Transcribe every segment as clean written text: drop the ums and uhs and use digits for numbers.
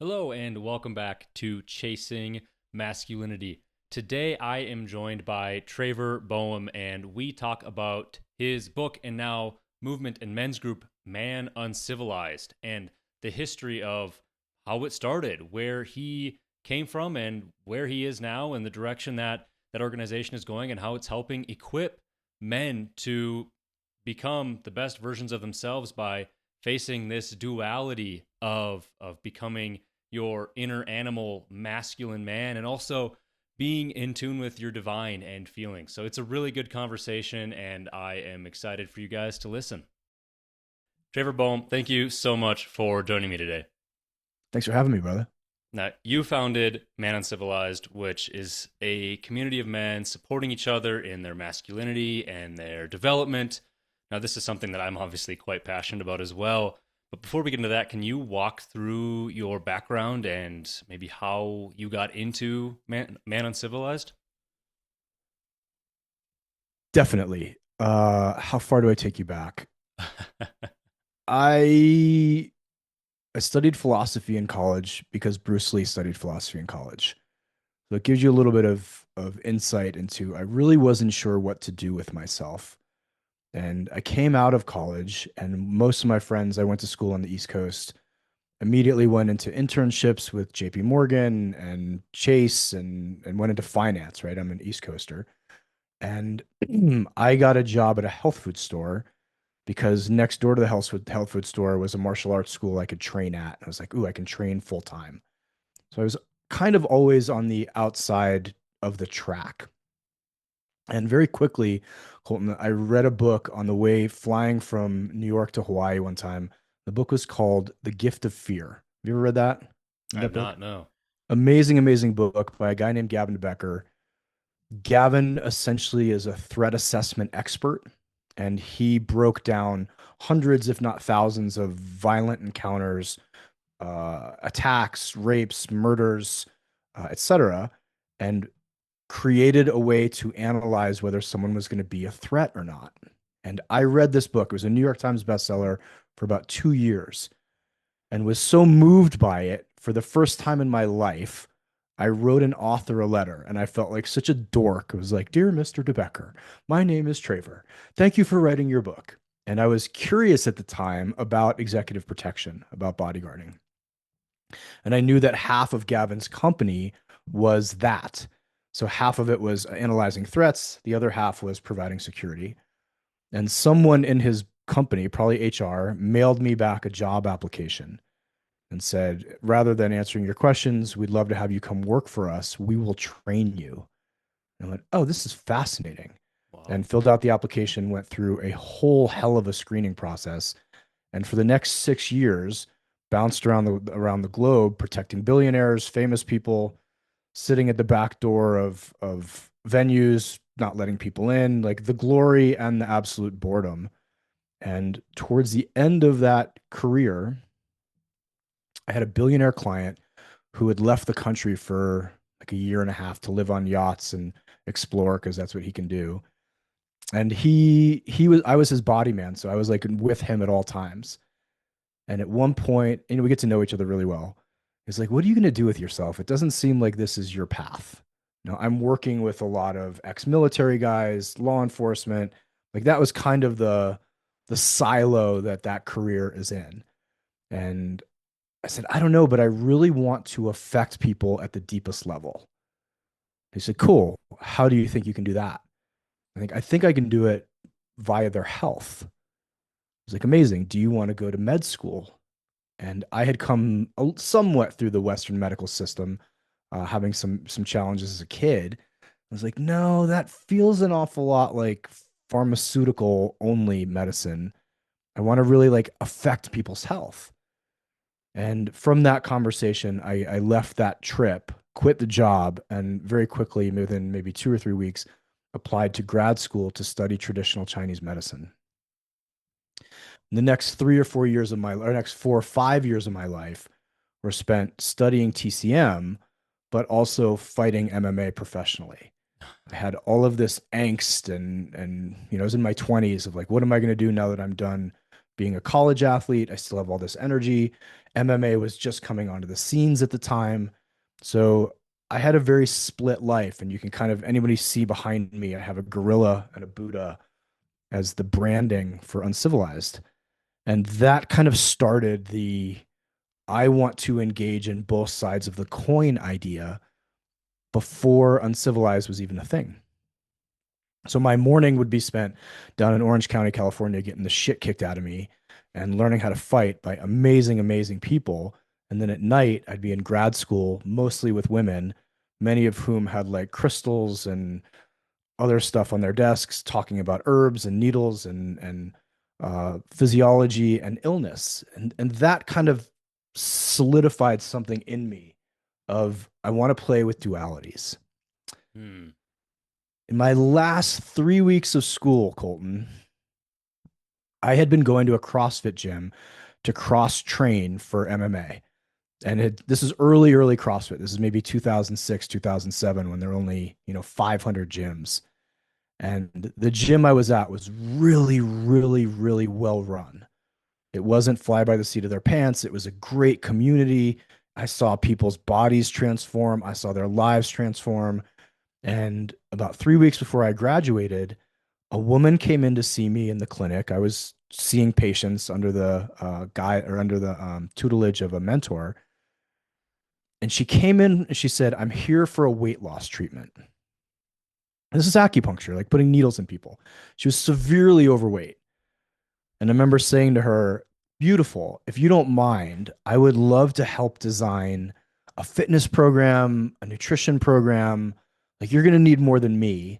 Hello, and welcome back to Chasing Masculinity. Today, I am joined by Traver Boehm, and we talk about his book and now movement and men's group, Man UNcivilized, and the history of how it started, where he came from, and where he is now, and the direction that that organization is going, and how it's helping equip men to become the best versions of themselves by facing this duality of becoming your inner animal masculine man and also being in tune with your divine and feelings. So it's a really good conversation, and I am excited for you guys to listen. Traver Boehm, thank you so much for joining me today. Thanks for having me, brother. Now, you founded Man UNcivilized, which is a community of men supporting each other in their masculinity and their development. Now, this is something that I'm obviously quite passionate about as well. But before we get into that, can you walk through your background and maybe how you got into Man UNcivilized? Definitely. How far do I take you back? I I studied philosophy in college because Bruce Lee studied philosophy in college. So it gives you a little bit of insight into I really wasn't sure what to do with myself. And I came out of college and most of my friends, I went to school on the East Coast, immediately went into internships with JP Morgan and Chase and went into finance, right? I'm an East Coaster. And I got a job at a health food store because next door to the health food store was a martial arts school I could train at. And I was like, ooh, I can train full time. So I was kind of always on the outside of the track. And very quickly, Colton, I read a book on the way flying from New York to Hawaii one time. The book was called The Gift of Fear. Have you ever read that? I That have book? not, no. Amazing, amazing book by a guy named Gavin Becker. Gavin essentially is a threat assessment expert, and he broke down hundreds, if not thousands, of violent encounters, attacks, rapes, murders, etc., and created a way to analyze whether someone was going to be a threat or not. And I read this book. It was a New York Times bestseller for about 2 years and was so moved by it for the first time in my life. I wrote an author a letter and I felt like such a dork. It was like, Dear Mr. DeBecker, my name is Traver. Thank you for writing your book. And I was curious at the time about executive protection, about bodyguarding. And I knew that half of Gavin's company was that. So half of it was analyzing threats, the other half was providing security. And someone in his company, probably HR, mailed me back a job application and said, rather than answering your questions, we'd love to have you come work for us. We will train you. And I went, oh, this is fascinating. Wow. And filled out the application, went through a whole hell of a screening process. And for the next 6 years, bounced around the globe, protecting billionaires, famous people, sitting at the back door of venues, not letting people in, like the glory and the absolute boredom. And towards the end of that career, I had a billionaire client who had left the country for like a year and a half to live on yachts and explore because that's what he can do. And he was I was his body man, so I was like with him at all times. And at one point, we get to know each other really well. He's like, "What are you going to do with yourself? It doesn't seem like this is your path." I'm working with a lot of ex-military guys, law enforcement. Like that was kind of the silo that career is in. And I said, I don't know, but I really want to affect people at the deepest level. He said, cool. How do you think you can do that? I think I can do it via their health. I was like, amazing. Do you want to go to med school? And I had come somewhat through the Western medical system, having some challenges as a kid. I was like, no, that feels an awful lot like pharmaceutical only medicine. I want to really like affect people's health. And from that conversation, I left that trip, quit the job, and very quickly, within maybe 2 or 3 weeks, applied to grad school to study traditional Chinese medicine. The next 3 or 4 years of my, or next 4 or 5 years of my life were spent studying TCM, but also fighting MMA professionally. I had all of this angst and I was in my 20s of like, what am I going to do now that I'm done being a college athlete. I still have all this energy. MMA was just coming onto the scenes at the time. So I had a very split life. And you can kind of, anybody see behind me, I have a gorilla and a Buddha as the branding for Uncivilized. And that kind of started the I want to engage in both sides of the coin idea before Uncivilized was even a thing. So my morning would be spent down in Orange County, California, getting the shit kicked out of me and learning how to fight by amazing, amazing people. And then at night, I'd be in grad school, mostly with women, many of whom had like crystals and other stuff on their desks, talking about herbs and needles and physiology and illness. And that kind of solidified something in me of I want to play with dualities. Hmm. In my last 3 weeks of school, Colton, I had been going to a CrossFit gym to cross train for MMA. And this is early CrossFit. This is maybe 2006, 2007, when there were only, 500 gyms. And the gym I was at was really, really, really well run. It wasn't fly by the seat of their pants. It was a great community. I saw people's bodies transform. I saw their lives transform. And about 3 weeks before I graduated, a woman came in to see me in the clinic. I was seeing patients under the under the tutelage of a mentor. And she came in and she said, I'm here for a weight loss treatment. This is acupuncture, like putting needles in people. She was severely overweight. And I remember saying to her, beautiful, if you don't mind, I would love to help design a fitness program, a nutrition program. Like, you're going to need more than me.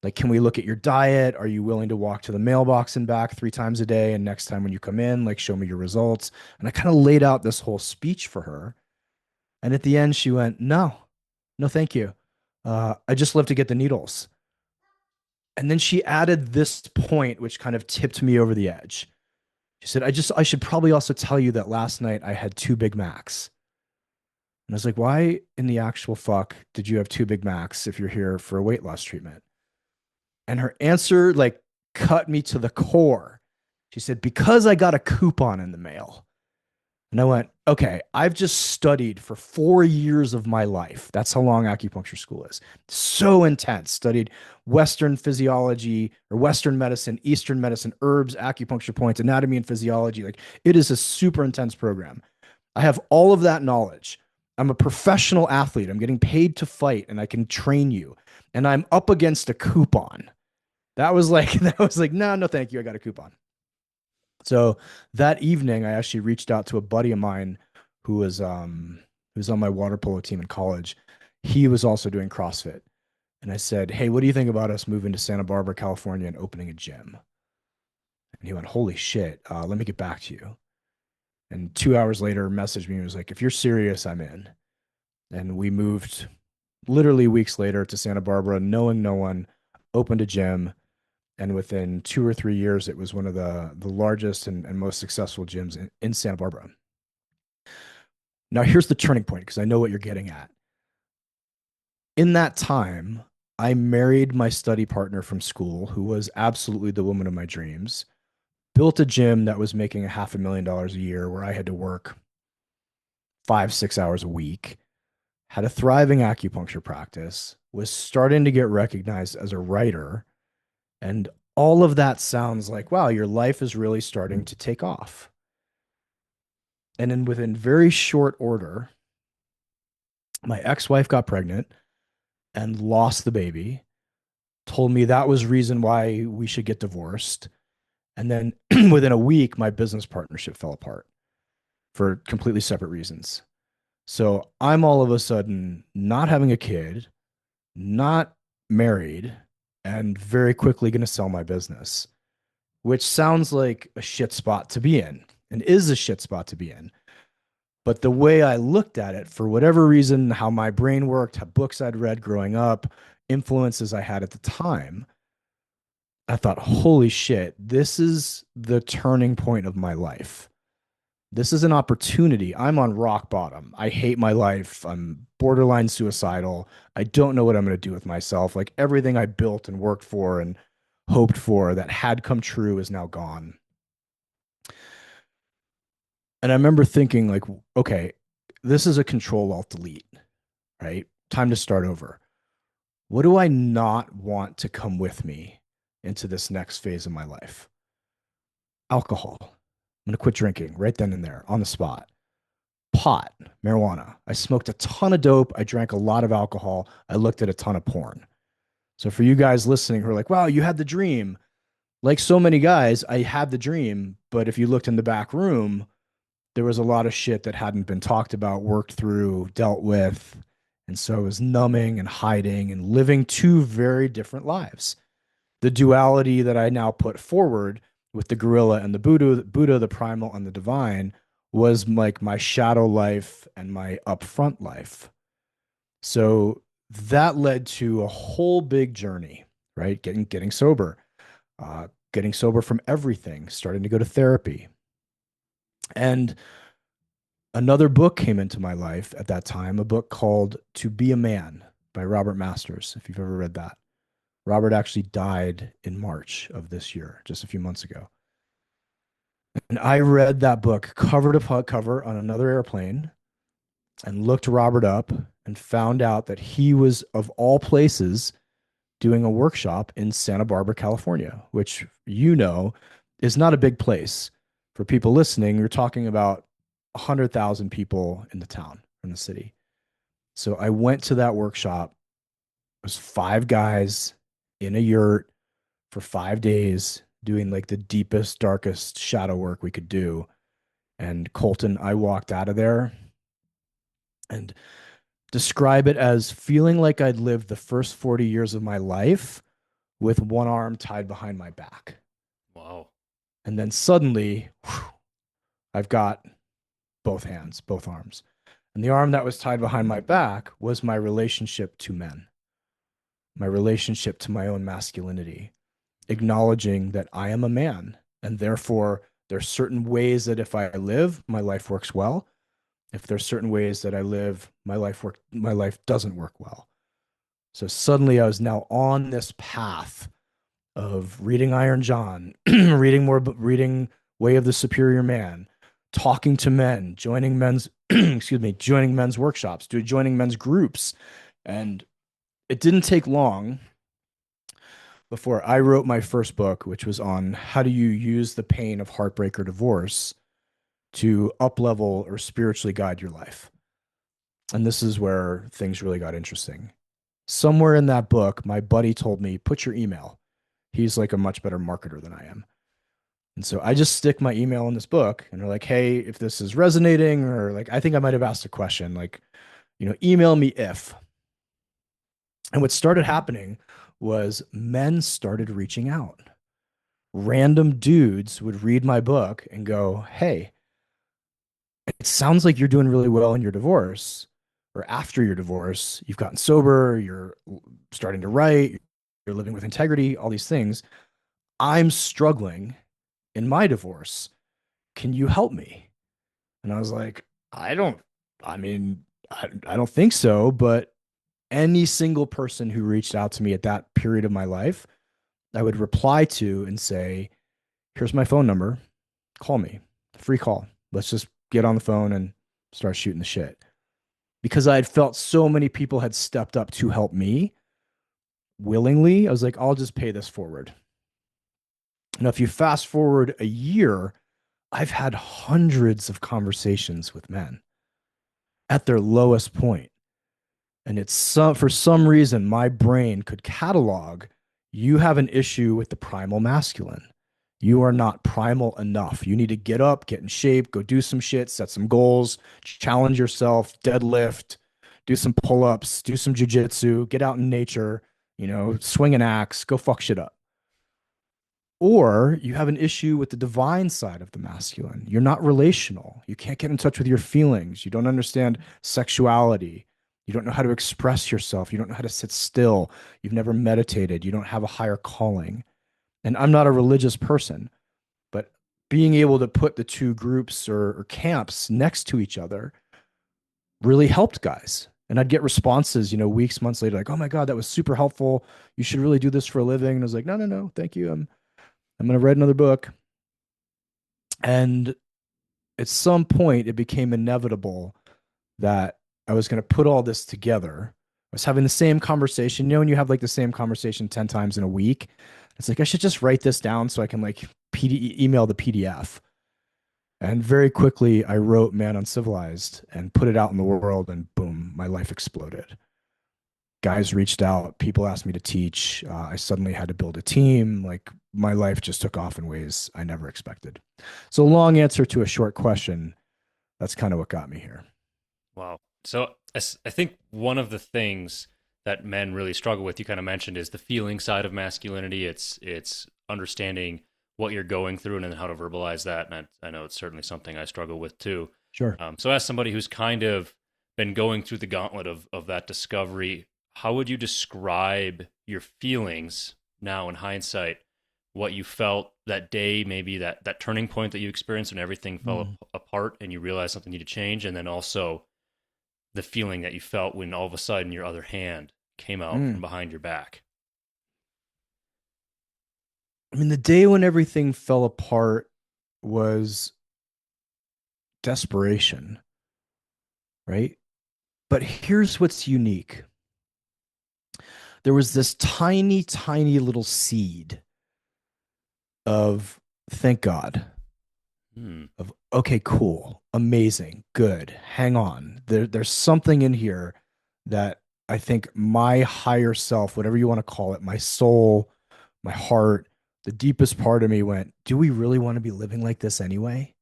Like, can we look at your diet? Are you willing to walk to the mailbox and back 3 times a day? And next time when you come in, like, show me your results. And I kind of laid out this whole speech for her. And at the end, she went, no, no, thank you. I just love to get the needles. And then she added this point, which kind of tipped me over the edge. She said, I should probably also tell you that last night I had 2 Big Macs. And I was like, why in the actual fuck did you have 2 Big Macs if you're here for a weight loss treatment? And her answer like cut me to the core. She said, because I got a coupon in the mail. And I went, okay, I've just studied for 4 years of my life. That's how long acupuncture school is. So intense. Studied Western physiology or Western medicine, Eastern medicine, herbs, acupuncture points, anatomy and physiology. Like, it is a super intense program. I have all of that knowledge. I'm a professional athlete. I'm getting paid to fight and I can train you. And I'm up against a coupon. That was like, no, no, thank you. I got a coupon. So that evening, I actually reached out to a buddy of mine who was on my water polo team in college. He was also doing CrossFit. And I said, hey, what do you think about us moving to Santa Barbara, California and opening a gym? And he went, holy shit, let me get back to you. And 2 hours later, messaged me and was like, if you're serious, I'm in. And we moved literally weeks later to Santa Barbara, knowing no one, opened a gym. And within 2 or 3 years, it was one of the largest and most successful gyms in Santa Barbara. Now, here's the turning point, because I know what you're getting at. In that time, I married my study partner from school, who was absolutely the woman of my dreams, built a gym that was making $500,000 a year, where I had to work 5, 6 hours a week, had a thriving acupuncture practice, was starting to get recognized as a writer. And all of that sounds like, wow, your life is really starting to take off. And then within very short order, my ex-wife got pregnant and lost the baby, told me that was reason why we should get divorced. And then within a week, my business partnership fell apart for completely separate reasons. So I'm all of a sudden not having a kid, not married, and very quickly going to sell my business, which sounds like a shit spot to be in and is a shit spot to be in. But the way I looked at it, for whatever reason, how my brain worked, how books I'd read growing up, influences I had at the time, I thought, holy shit, this is the turning point of my life. This is an opportunity. I'm on rock bottom. I hate my life. I'm borderline suicidal. I don't know what I'm going to do with myself. Like, everything I built and worked for and hoped for that had come true is now gone. And I remember thinking, like, okay, this is a control alt delete, right? Time to start over. What do I not want to come with me into this next phase of my life? Alcohol. I'm going to quit drinking right then and there on the spot. Pot, marijuana. I smoked a ton of dope. I drank a lot of alcohol. I looked at a ton of porn. So for you guys listening who are like, wow, you had the dream. Like so many guys, I had the dream. But if you looked in the back room, there was a lot of shit that hadn't been talked about, worked through, dealt with. And so it was numbing and hiding and living two very different lives. The duality that I now put forward with the gorilla and the Buddha, the primal and the divine, was like my shadow life and my upfront life. So that led to a whole big journey, right? Getting sober from everything, starting to go to therapy. And another book came into my life at that time, a book called To Be a Man by Robert Masters, if you've ever read that. Robert actually died in March of this year, just a few months ago. And I read that book cover to cover on another airplane and looked Robert up and found out that he was, of all places, doing a workshop in Santa Barbara, California, which is not a big place. For people listening, you're talking about 100,000 people in the town, in the city. So I went to that workshop. It was five guys in a yurt for 5 days doing like the deepest, darkest shadow work we could do. And Colton, I walked out of there and describe it as feeling like I'd lived the first 40 years of my life with one arm tied behind my back. Wow. And then suddenly, I've got both hands, both arms. And the arm that was tied behind my back was my relationship to men, my relationship to my own masculinity, acknowledging that I am a man. And therefore, there's certain ways that if I live, my life works well. If there's certain ways that I live, my life doesn't work well. So suddenly I was now on this path of reading Iron John, reading Way of the Superior Man, talking to men, joining men's joining men's workshops, joining men's groups. And it didn't take long before I wrote my first book, which was on how do you use the pain of heartbreak or divorce to up level or spiritually guide your life. And this is where things really got interesting. Somewhere in that book, my buddy told me, put your email. He's like a much better marketer than I am. And so I just stick my email in this book and they're like, hey, if this is resonating, or like, I think I might have asked a question, like, email me if. And what started happening was men started reaching out. Random dudes would read my book and go, hey, it sounds like you're doing really well in your divorce, or after your divorce, you've gotten sober, you're starting to write, you're living with integrity, all these things. I'm struggling in my divorce. Can you help me? And I was like, I mean, I don't think so. But any single person who reached out to me at that period of my life, I would reply to and say, here's my phone number. Call me. Free call. Let's just get on the phone and start shooting the shit. Because I had felt so many people had stepped up to help me willingly. I was like, I'll just pay this forward. Now, if you fast forward a year, I've had hundreds of conversations with men at their lowest point. And for some reason, my brain could catalog, you have an issue with the primal masculine. You are not primal enough. You need to get up, get in shape, go do some shit, set some goals, challenge yourself, deadlift, do some pull-ups, do some jujitsu, get out in nature, swing an axe, go fuck shit up. Or you have an issue with the divine side of the masculine. You're not relational. You can't get in touch with your feelings. You don't understand sexuality. You don't know how to express yourself. You don't know how to sit still. You've never meditated. You don't have a higher calling. And I'm not a religious person, but being able to put the two groups or camps next to each other really helped guys. And I'd get responses, weeks, months later, like, oh my God, that was super helpful. You should really do this for a living. And I was like, no, thank you. I'm going to write another book. And at some point it became inevitable that I was going to put all this together. I was having the same conversation. When you have like the same conversation 10 times in a week, it's like, I should just write this down so I can like email the PDF. And very quickly, I wrote Man UNcivilized and put it out in the world, and boom, my life exploded. Guys reached out, people asked me to teach. I suddenly had to build a team. Like my life just took off in ways I never expected. So, long answer to a short question. That's kind of what got me here. Wow. So I think one of the things that men really struggle with, you kind of mentioned, is the feeling side of masculinity. It's understanding what you're going through and then how to verbalize that. And I know it's certainly something I struggle with too. Sure. So as somebody who's kind of been going through the gauntlet of that discovery, how would you describe your feelings now in hindsight? What you felt that day, maybe that turning point that you experienced when everything fell apart and you realized something needed to change, and then also the feeling that you felt when all of a sudden your other hand came out from behind your back. I mean, the day when everything fell apart was desperation, right? But here's what's unique. There was this tiny, tiny little seed of thank God, of okay, cool, amazing, good, hang on. There's something in here that I think my higher self, whatever you want to call it, my soul, my heart, the deepest part of me went, do we really want to be living like this anyway?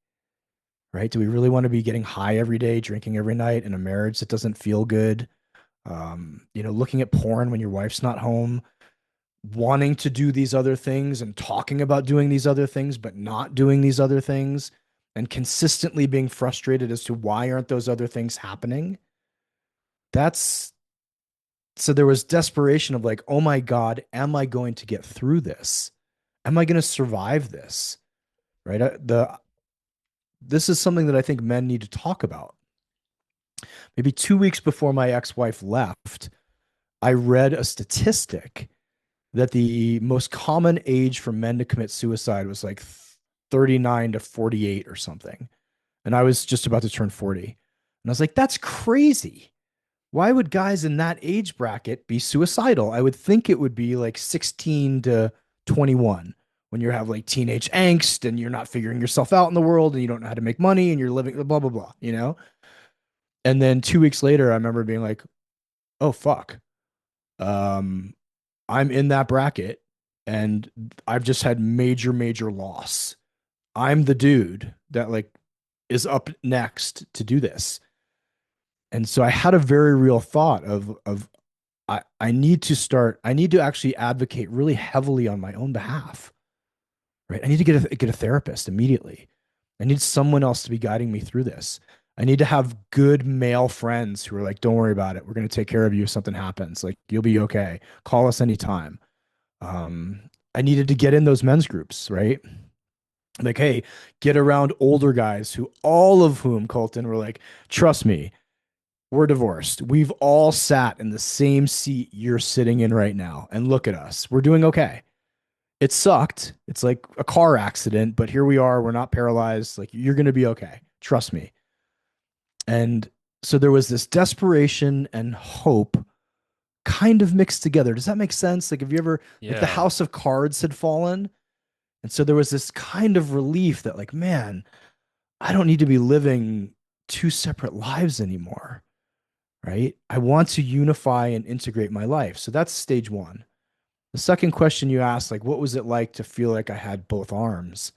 Right? Do we really want to be getting high every day, drinking every night in a marriage that doesn't feel good? Looking at porn when your wife's not home, wanting to do these other things and talking about doing these other things, but not doing these other things, and consistently being frustrated as to why aren't those other things happening. That's so there was desperation of like, oh my God, am I going to get through this? Am I going to survive this? Right. This is something that I think men need to talk about. Maybe 2 weeks before my ex-wife left, I read a statistic that the most common age for men to commit suicide was like 39 to 48 or something. And I was just about to turn 40. And I was like, that's crazy. Why would guys in that age bracket be suicidal? I would think it would be like 16 to 21 when you have like teenage angst and you're not figuring yourself out in the world and you don't know how to make money and you're living blah, blah, blah, you know? And then 2 weeks later, I remember being like, oh, fuck. Um, I'm in that bracket and I've just had major, major loss. I'm the dude that like is up next to do this. And so I had a very real thought of I need to actually advocate really heavily on my own behalf. Right. I need to get a therapist immediately. I need someone else to be guiding me through this. I need to have good male friends who are like, don't worry about it. We're going to take care of you if something happens. Like, you'll be okay. Call us anytime. Um, I needed to get in those men's groups, right? Like, hey, get around older guys who all of whom, Colton, were like, trust me, we're divorced. We've all sat in the same seat you're sitting in right now. And look at us. We're doing okay. It sucked. It's like a car accident, but here we are. We're not paralyzed. Like, you're going to be okay. Trust me. And so there was this desperation and hope kind of mixed together. Does that make sense? Like, have you ever, like, the Yeah. house of cards had fallen? And so there was this kind of relief that, like, man, I don't need to be living two separate lives anymore. Right. I want to unify and integrate my life. So that's stage one. The second question you asked, like, what was it like to feel like I had both arms?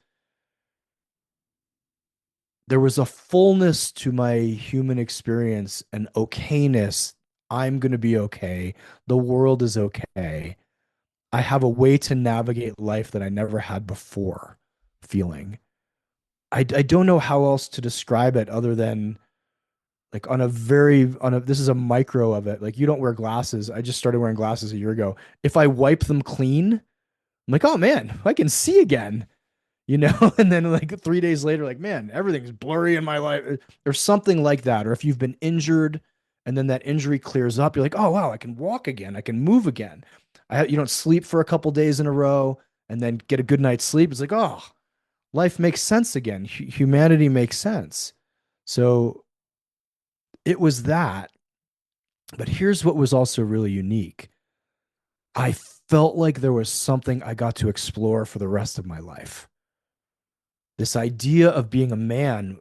There was a fullness to my human experience, an okayness. I'm going to be okay. The world is okay. I have a way to navigate life that I never had before feeling. I don't know how else to describe it other than like this is a micro of it. Like, you don't wear glasses. I just started wearing glasses a year ago. If I wipe them clean, I'm like, oh man, I can see again, and then like 3 days later, like, man, everything's blurry in my life. Or something like that. Or if you've been injured and then that injury clears up, you're like, oh wow, I can walk again. I can move again. You don't sleep for a couple days in a row and then get a good night's sleep. It's like, oh, life makes sense again. Humanity makes sense. So it was that. But here's what was also really unique. I felt like there was something I got to explore for the rest of my life. This idea of being a man,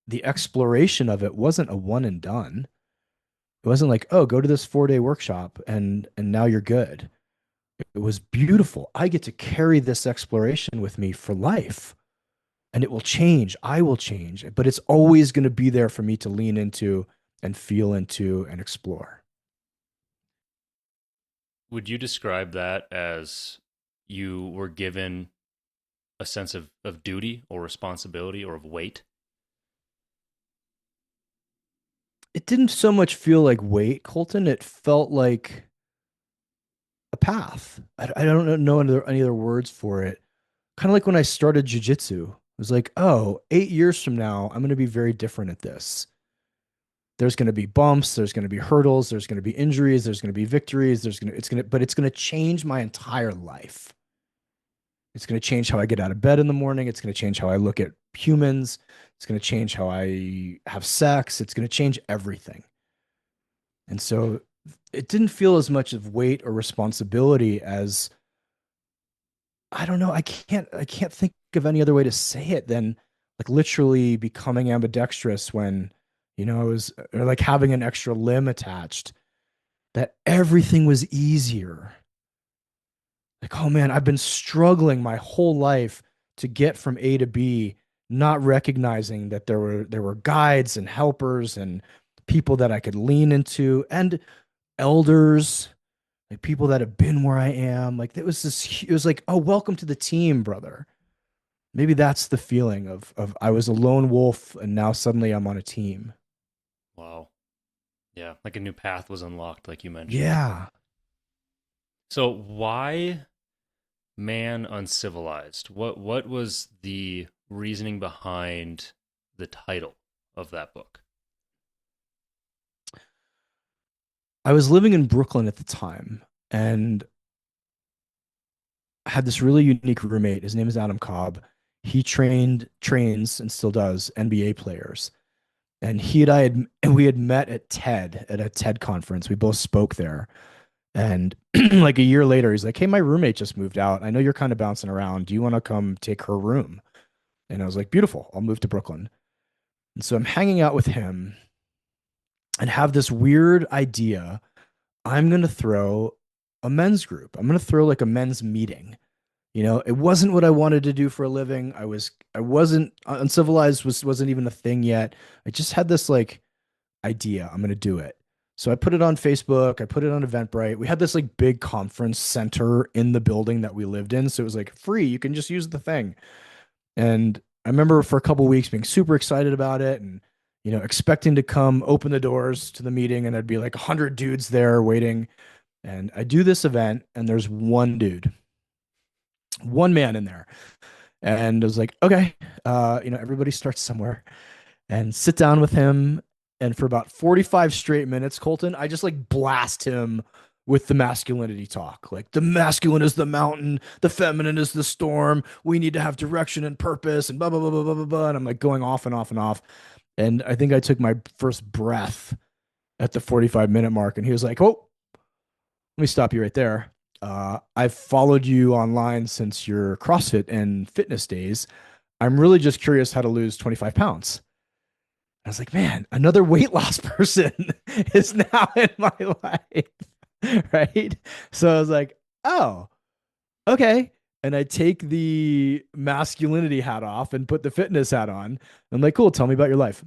the exploration of it wasn't a one and done. It wasn't like, oh, go to this 4-day workshop and now you're good. It was beautiful. I get to carry this exploration with me for life, and it will change. I will change, but it's always going to be there for me to lean into and feel into and explore. Would you describe that as you were given a sense of duty or responsibility or of weight? It didn't so much feel like weight, Colton. It felt like a path. I don't know any other words for it. Kind of like when I started jujitsu. It was like, oh, 8 years from now, I'm going to be very different at this. There's going to be bumps, there's going to be hurdles, there's going to be injuries, there's going to be victories, but it's going to change my entire life. It's going to change how I get out of bed in the morning. It's going to change how I look at humans. It's going to change how I have sex. It's going to change everything. And so it didn't feel as much of weight or responsibility as I don't know. I can't think of any other way to say it than like literally becoming ambidextrous when, it was or like having an extra limb attached, that everything was easier. Like, oh man, I've been struggling my whole life to get from A to B, not recognizing that there were guides and helpers and people that I could lean into and elders, like people that have been where I am. Like it was like, oh, welcome to the team, brother. Maybe that's the feeling of I was a lone wolf and now suddenly I'm on a team. Wow. Yeah, like a new path was unlocked, like you mentioned. Yeah. So why Man UNcivilized? What was the reasoning behind the title of that book? I was living in Brooklyn at the time and I had this really unique roommate. His name is Adam Cobb. He trains and still does NBA players. And and we had met at a TED conference. We both spoke there. And like a year later, he's like, "Hey, my roommate just moved out. I know you're kind of bouncing around. Do you want to come take her room?" And I was like, "Beautiful. I'll move to Brooklyn." And so I'm hanging out with him and have this weird idea. I'm going to throw a men's group. I'm going to throw like a men's meeting. It wasn't what I wanted to do for a living. I wasn't uncivilized wasn't even a thing yet. I just had this like idea. I'm going to do it. So I put it on Facebook. I put it on Eventbrite. We had this like big conference center in the building that we lived in. So it was like free. You can just use the thing. And I remember for a couple of weeks being super excited about it and, expecting to come open the doors to the meeting and there'd be like 100 dudes there waiting. And I do this event and there's one dude, one man in there. And I was like, okay, everybody starts somewhere and sit down with him. And for about 45 straight minutes, Colton, I just like blast him with the masculinity talk. Like the masculine is the mountain, the feminine is the storm. We need to have direction and purpose and blah, blah, blah, blah, blah, blah, blah. And I'm like going off and off and off. And I think I took my first breath at the 45-minute mark. And he was like, oh, let me stop you right there. I've followed you online since your CrossFit and fitness days. I'm really just curious how to lose 25 pounds. I was like, man, another weight loss person is now in my life. Right. So I was like, oh, okay. And I take the masculinity hat off and put the fitness hat on. I'm like, cool, tell me about your life.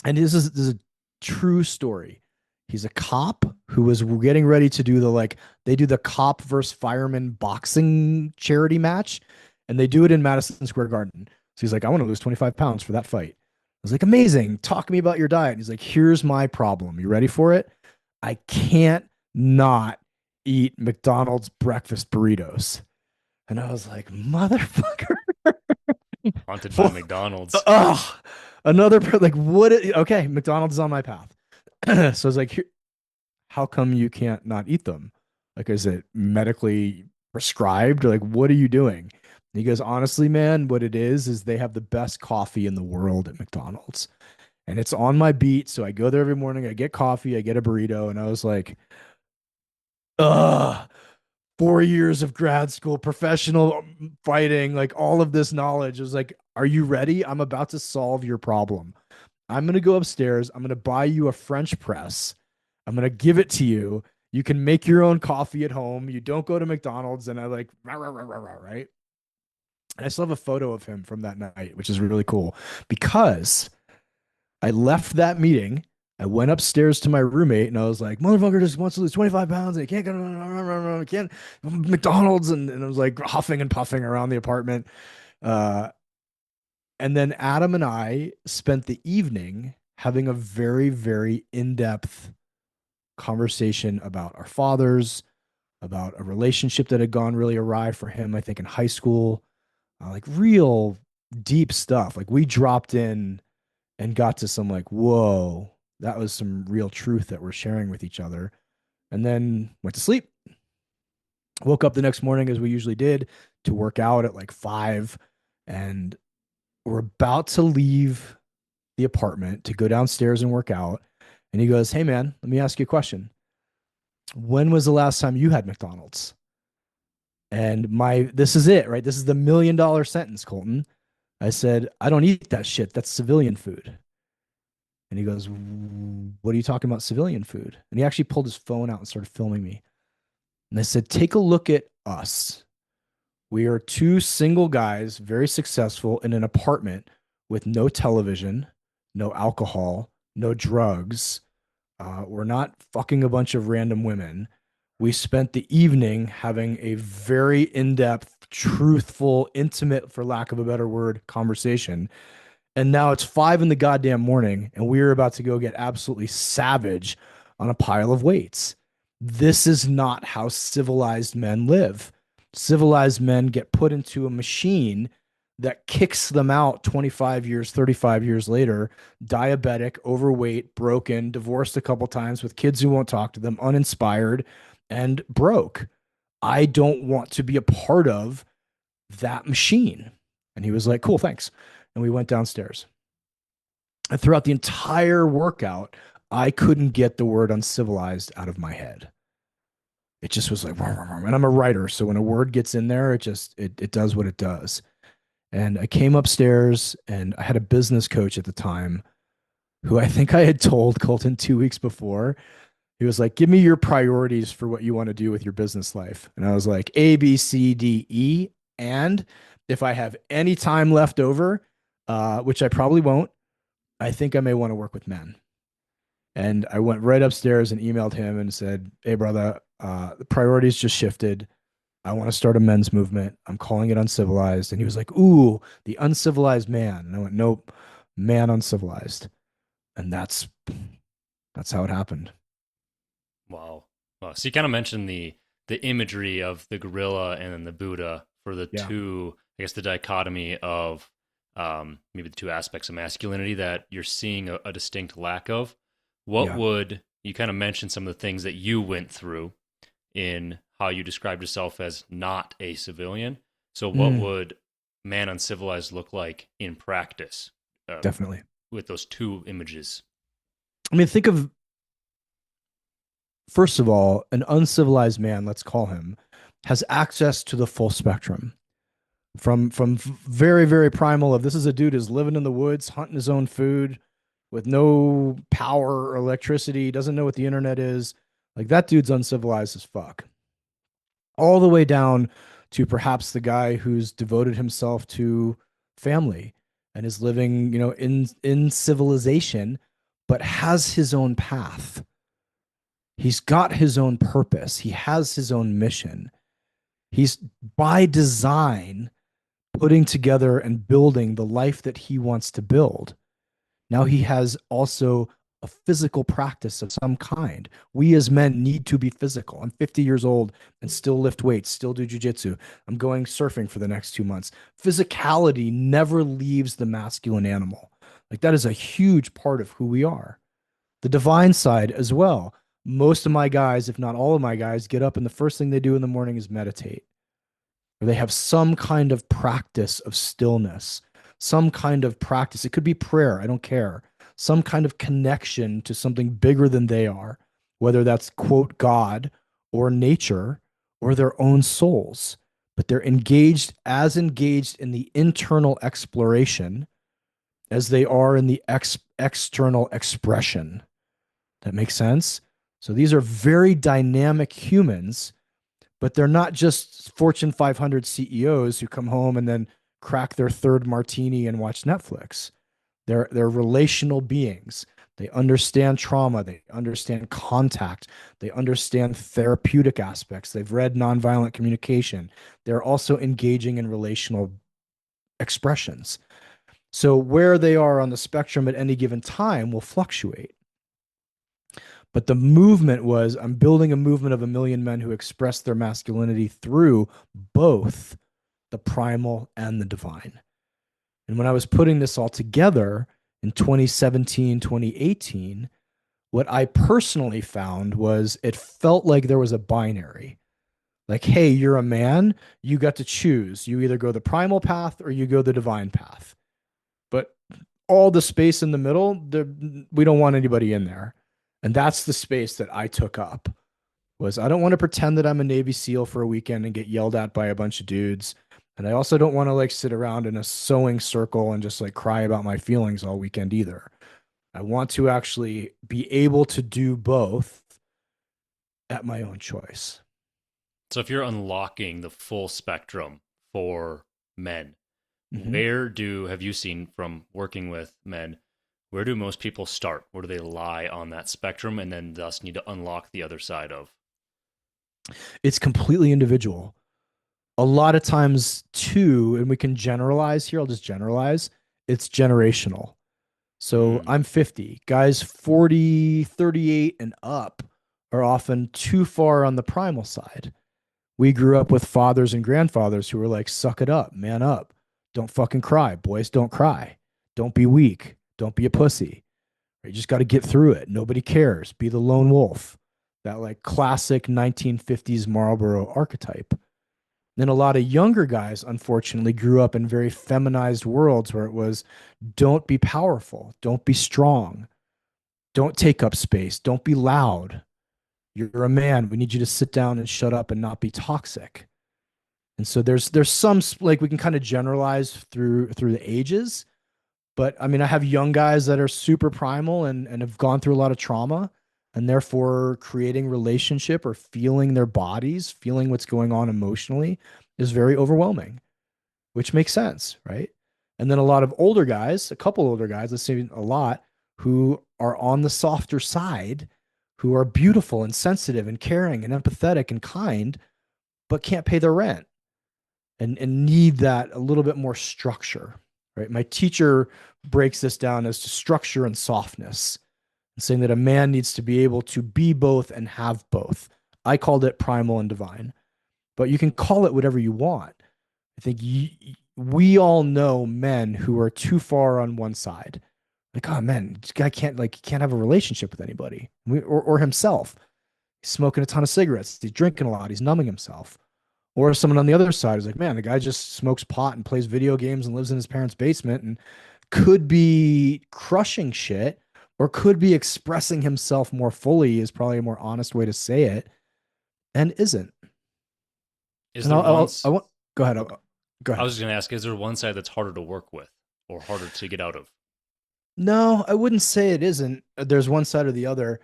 And this is a true story. He's a cop who was getting ready to do they do the cop versus fireman boxing charity match, and they do it in Madison Square Garden. So he's like, I want to lose 25 pounds for that fight. I was like, amazing. Talk to me about your diet. And he's like, here's my problem. You ready for it? I can't not eat McDonald's breakfast burritos. And I was like, motherfucker. Haunted by McDonald's. Oh, like what? Okay, McDonald's is on my path. So I was like, how come you can't not eat them? Like, is it medically prescribed? Or like, what are you doing? And he goes, honestly, man, what it is they have the best coffee in the world at McDonald's. And it's on my beat. So I go there every morning. I get coffee, I get a burrito. And I was like, ugh, 4 years of grad school, professional fighting, like all of this knowledge. I was like, are you ready? I'm about to solve your problem. I'm going to go upstairs. I'm going to buy you a French press. I'm going to give it to you. You can make your own coffee at home. You don't go to McDonald's. And I like, rah, rah, rah, rah, rah, right? And I still have a photo of him from that night, which is really cool because I left that meeting. I went upstairs to my roommate and I was like, motherfucker just wants to lose 25 pounds and he can't go, he can't McDonald's. And I was like huffing and puffing around the apartment. Uh, and then Adam and I spent the evening having a very, very in depth conversation about our fathers, about a relationship that had gone really awry for him, I think, in high school, like real deep stuff. Like we dropped in and got to some like, whoa, that was some real truth that we're sharing with each other. And then went to sleep. Woke up the next morning as we usually did to work out at like 5. And we're about to leave the apartment to go downstairs and work out. And he goes, hey, man, let me ask you a question. When was the last time you had McDonald's? And this is it, right? This is the $1 million sentence, Colton. I said, I don't eat that shit. That's civilian food. And he goes, what are you talking about, civilian food? And he actually pulled his phone out and started filming me. And I said, take a look at us. We are two single guys, very successful in an apartment with no television, no alcohol, no drugs. We're not fucking a bunch of random women. We spent the evening having a very in-depth, truthful, intimate, for lack of a better word, conversation. And now it's 5 in the goddamn morning, and we're about to go get absolutely savage on a pile of weights. This is not how civilized men live. Civilized men get put into a machine that kicks them out 25 years, 35 years later, diabetic, overweight, broken, divorced a couple times with kids who won't talk to them, uninspired, and broke. I don't want to be a part of that machine. And he was like, cool, thanks. And we went downstairs. And throughout the entire workout, I couldn't get the word uncivilized out of my head. It just was like, and I'm a writer. So when a word gets in there, it does what it does. And I came upstairs and I had a business coach at the time who I think I had told Colton 2 weeks before. He was like, give me your priorities for what you want to do with your business life. And I was like, A, B, C, D, E. And if I have any time left over, which I probably won't, I think I may want to work with men. And I went right upstairs and emailed him and said, hey, brother, the priorities just shifted. I want to start a men's movement. I'm calling it Uncivilized. And he was like, ooh, the uncivilized man. And I went, nope, Man UNcivilized. And that's how it happened. Wow. Wow. So you kind of mentioned the imagery of the gorilla and then the Buddha for the Yeah. two, I guess, the dichotomy of maybe the two aspects of masculinity that you're seeing a distinct lack of. What Yeah. would you kind of mention some of the things that you went through in how you described yourself as not a civilian? So what Mm, would Man UNcivilized look like in practice definitely. with those two images? I mean, think of, first of all, an uncivilized man, let's call him, has access to the full spectrum. From very, very primal of this is a dude who's living in the woods, hunting his own food with no power or electricity, doesn't know what the internet is. Like that dude's uncivilized as fuck. All the way down to perhaps the guy who's devoted himself to family and is living, in civilization, but has his own path. He's got his own purpose. He has his own mission. He's by design putting together and building the life that he wants to build. Now he has also a physical practice of some kind. We as men need to be physical. I'm 50 years old and still lift weights, still do jujitsu. I'm going surfing for the next 2 months. Physicality never leaves the masculine animal. Like that is a huge part of who we are. The divine side as well. Most of my guys, if not all of my guys, get up and the first thing they do in the morning is meditate. or they have some kind of practice of stillness, some kind of practice. It could be prayer, I don't care. Some kind of connection to something bigger than they are, whether that's, quote, God or nature or their own souls. But they're engaged in the internal exploration as they are in the external expression. That makes sense? So these are very dynamic humans, but they're not just Fortune 500 CEOs who come home and then crack their third martini and watch Netflix. They're relational beings. They understand trauma. They understand contact. They understand therapeutic aspects. They've read nonviolent communication. They're also engaging in relational expressions. So where they are on the spectrum at any given time will fluctuate. But the movement was, I'm building a movement of a million men who express their masculinity through both the primal and the divine. And when I was putting this all together in 2017, 2018, what I personally found was it felt like there was a binary. Like, hey, you're a man, you got to choose. You either go the primal path or you go the divine path. But all the space in the middle, we don't want anybody in there. And that's the space that I took up. Was I don't want to pretend that I'm a Navy SEAL for a weekend and get yelled at by a bunch of dudes. And I also don't want to like sit around in a sewing circle and just like cry about my feelings all weekend either. I want to actually be able to do both at my own choice. So if you're unlocking the full spectrum for men, Mm-hmm. where do have you seen from working with men, where do most people start? Where do they lie on that spectrum and then thus need to unlock the other side of? It's completely individual. A lot of times, too, and we can generalize here, I'll just generalize, it's generational. So Mm. I'm 50. Guys 40, 38, and up are often too far on the primal side. We grew up with fathers and grandfathers who were like, suck it up, man up. Don't fucking cry. Boys, don't cry. Don't be weak. Don't be a pussy. You just got to get through it. Nobody cares. Be the lone wolf. That like classic 1950s Marlboro archetype. Then a lot of younger guys, unfortunately, grew up in very feminized worlds where it was don't be powerful, don't be strong, don't take up space, don't be loud. You're a man. We need you to sit down and shut up and not be toxic. And so there's some like we can kind of generalize through the ages, but I mean I have young guys that are super primal and have gone through a lot of trauma and therefore creating relationship or feeling their bodies, feeling what's going on emotionally is very overwhelming, which makes sense, right? And then a lot of older guys, a couple older guys, let's say a lot, who are on the softer side, who are beautiful and sensitive and caring and empathetic and kind, but can't pay their rent and need that a little bit more structure, right? My teacher breaks this down as to structure and softness, and saying that a man needs to be able to be both and have both. I called it primal and divine, but you can call it whatever you want. I think we all know men who are too far on one side. Like, oh man, this guy can't have a relationship with anybody, or himself. He's smoking a ton of cigarettes. He's drinking a lot. He's numbing himself. Or someone on the other side is like, man, the guy just smokes pot and plays video games and lives in his parents' basement and could be crushing shit or could be expressing himself more fully is probably a more honest way to say it and isn't. Is And there I once want, go ahead. Go I ahead. was just gonna ask, is there one side that's harder to work with or harder to get out of? No, I wouldn't say it isn't. There's one side or the other.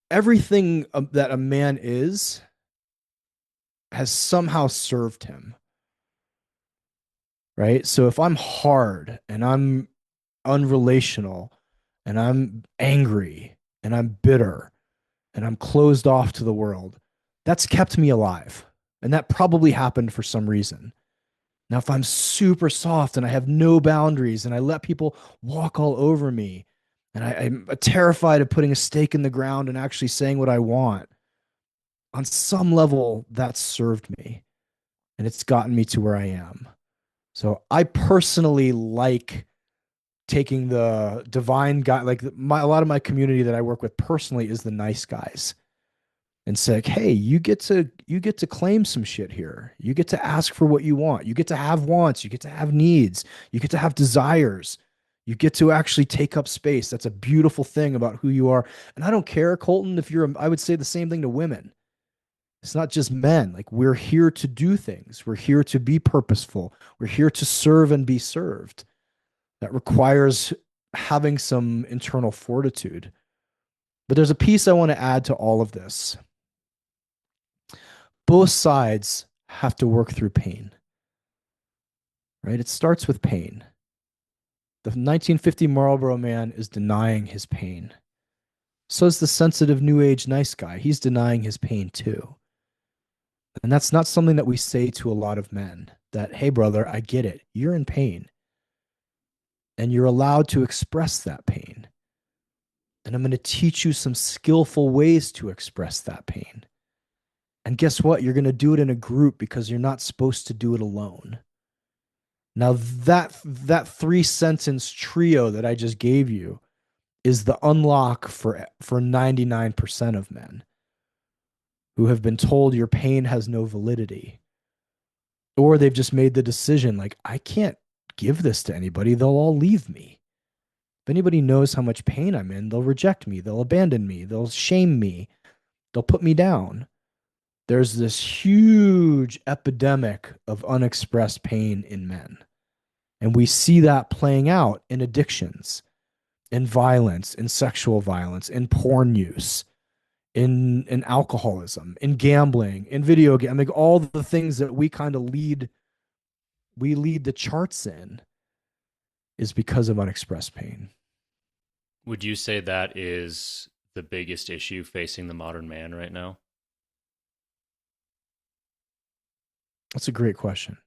Everything that a man is has somehow served him, right? So if I'm hard and I'm unrelational and I'm angry and I'm bitter and I'm closed off to the world, that's kept me alive. And that probably happened for some reason. Now, if I'm super soft and I have no boundaries and I let people walk all over me and I'm terrified of putting a stake in the ground and actually saying what I want, on some level, that's served me and it's gotten me to where I am. So I personally like taking the divine guy, like a lot of my community that I work with personally is the nice guys. and say, like, hey, you get to claim some shit here. You get to ask for what you want. You get to have wants. You get to have needs. You get to have desires. You get to actually take up space. That's a beautiful thing about who you are. And I don't care, Colton, if I would say the same thing to women. It's not just men. Like, we're here to do things. We're here to be purposeful. We're here to serve and be served. That requires having some internal fortitude. But there's a piece I want to add to all of this. Both sides have to work through pain, right? It starts with pain. The 1950 Marlboro man is denying his pain. So is the sensitive new age nice guy. He's denying his pain too. And that's not something that we say to a lot of men, that, hey, brother, I get it. You're in pain. And you're allowed to express that pain. And I'm going to teach you some skillful ways to express that pain. And guess what? You're going to do it in a group because you're not supposed to do it alone. Now, that 3 sentence trio that I just gave you is the unlock for 99% of men who have been told your pain has no validity. Or they've just made the decision, like, I can't give this to anybody. They'll all leave me. If anybody knows how much pain I'm in, they'll reject me. They'll abandon me. They'll shame me. They'll put me down. There's this huge epidemic of unexpressed pain in men. And we see that playing out in addictions, in violence, in sexual violence, in porn use, in alcoholism, in gambling, in video game, like all the things that we kind of lead the charts in is because of unexpressed pain. Would you say that is the biggest issue facing the modern man right now? That's a great question.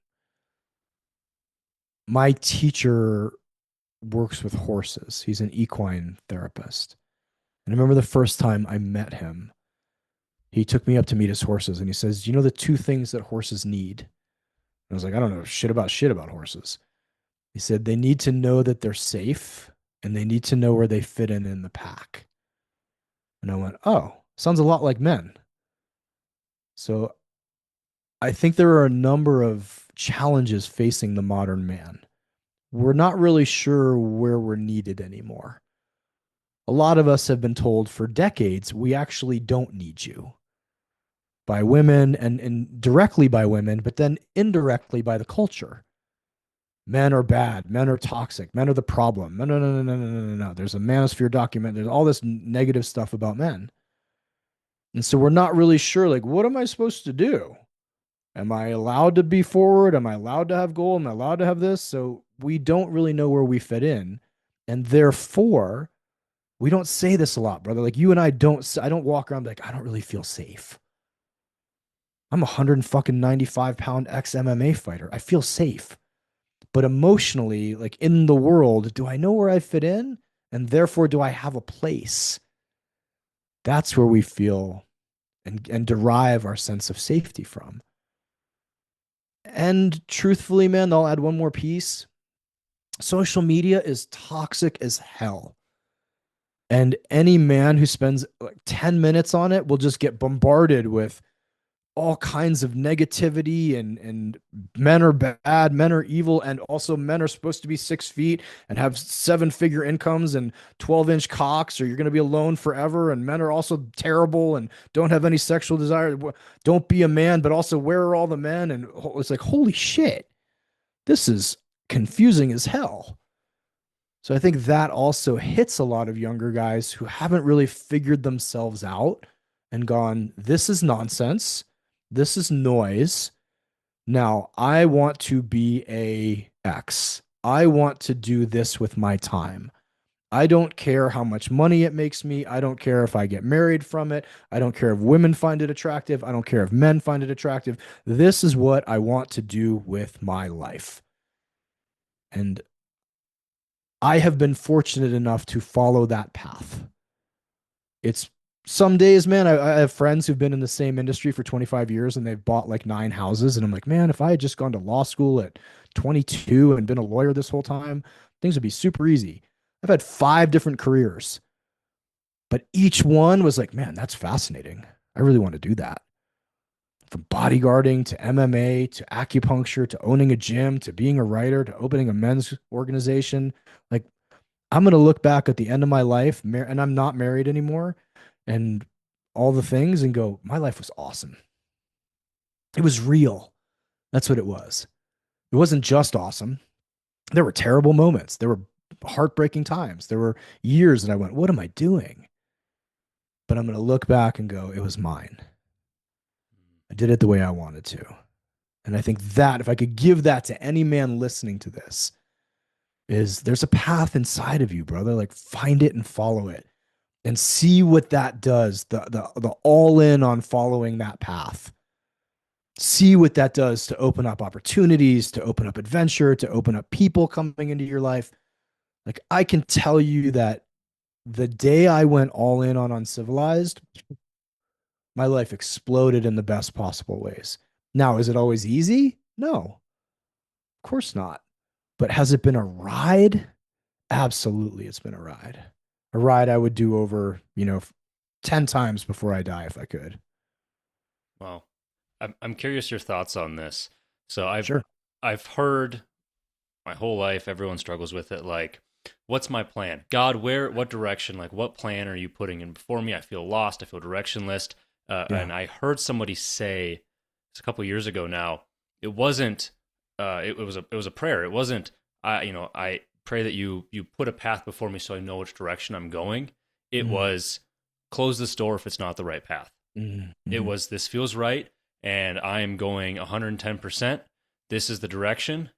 My teacher works with horses. He's an equine therapist. And I remember the first time I met him, he took me up to meet his horses and he says, you know, the two things that horses need? And I was like, I don't know shit about horses. He said, they need to know that they're safe and they need to know where they fit in the pack. And I went, oh, sounds a lot like men. So I think there are a number of challenges facing the modern man. We're not really sure where we're needed anymore. A lot of us have been told for decades, we actually don't need you, by women and directly by women, but then indirectly by the culture. Men are bad. Men are toxic. Men are the problem. No, no, no, no, no, no, no, no. There's a manosphere document. There's all this negative stuff about men. And so we're not really sure, like, what am I supposed to do? Am I allowed to be forward? Am I allowed to have goal? Am I allowed to have this? So we don't really know where we fit in. And therefore, we don't say this a lot, brother. Like, you and I don't walk around like, I don't really feel safe. I'm a 195-pound ex-MMA fighter. I feel safe. But emotionally, like in the world, do I know where I fit in? And therefore, do I have a place? That's where we feel and derive our sense of safety from. And truthfully, man, I'll add one more piece. Social media is toxic as hell. And any man who spends like 10 minutes on it will just get bombarded with all kinds of negativity and men are bad, men are evil, and also men are supposed to be 6 feet and have 7-figure incomes and 12-inch cocks, or you're going to be alone forever. And men are also terrible and don't have any sexual desire. Don't be a man, but also where are all the men? And it's like, holy shit, this is confusing as hell. So I think that also hits a lot of younger guys who haven't really figured themselves out and gone, this is nonsense. This is noise. Now, I want to be a X. I want to do this with my time. I don't care how much money it makes me. I don't care if I get married from it. I don't care if women find it attractive. I don't care if men find it attractive. This is what I want to do with my life. And I have been fortunate enough to follow that path. It's some days, man, I have friends who've been in the same industry for 25 years and they've bought like 9 houses. And I'm like, man, if I had just gone to law school at 22 and been a lawyer this whole time, things would be super easy. I've had 5 different careers, but each one was like, man, that's fascinating. I really want to do that. From bodyguarding to MMA to acupuncture to owning a gym to being a writer to opening a men's organization. Like, I'm going to look back at the end of my life, and I'm not married anymore, and all the things and go, my life was awesome. It was real. That's what it was. It wasn't just awesome. There were terrible moments. There were heartbreaking times. There were years that I went, what am I doing? But I'm going to look back and go, it was mine. I did it the way I wanted to. And I think that if I could give that to any man listening to this, is there's a path inside of you, brother. Like, find it and follow it and see what that does. The all in on following that path. See what that does to open up opportunities, to open up adventure, to open up people coming into your life. Like, I can tell you that the day I went all in on Uncivilized, my life exploded in the best possible ways. Now, is it always easy? No, of course not. But has it been a ride? Absolutely, it's been a ride. A ride I would do over, 10 times before I die if I could. Well, I'm curious your thoughts on this. So Sure. I've heard my whole life everyone struggles with it. Like, what's my plan? God, what direction? Like, what plan are you putting in before me? I feel lost. I feel directionless. Yeah. And I heard somebody say it's a couple years ago now. It wasn't. It was a prayer. It wasn't. I pray that you put a path before me so I know which direction I'm going. It Mm-hmm. was close this door if it's not the right path. It Mm-hmm. was this feels right and I am going 110%. This is the direction.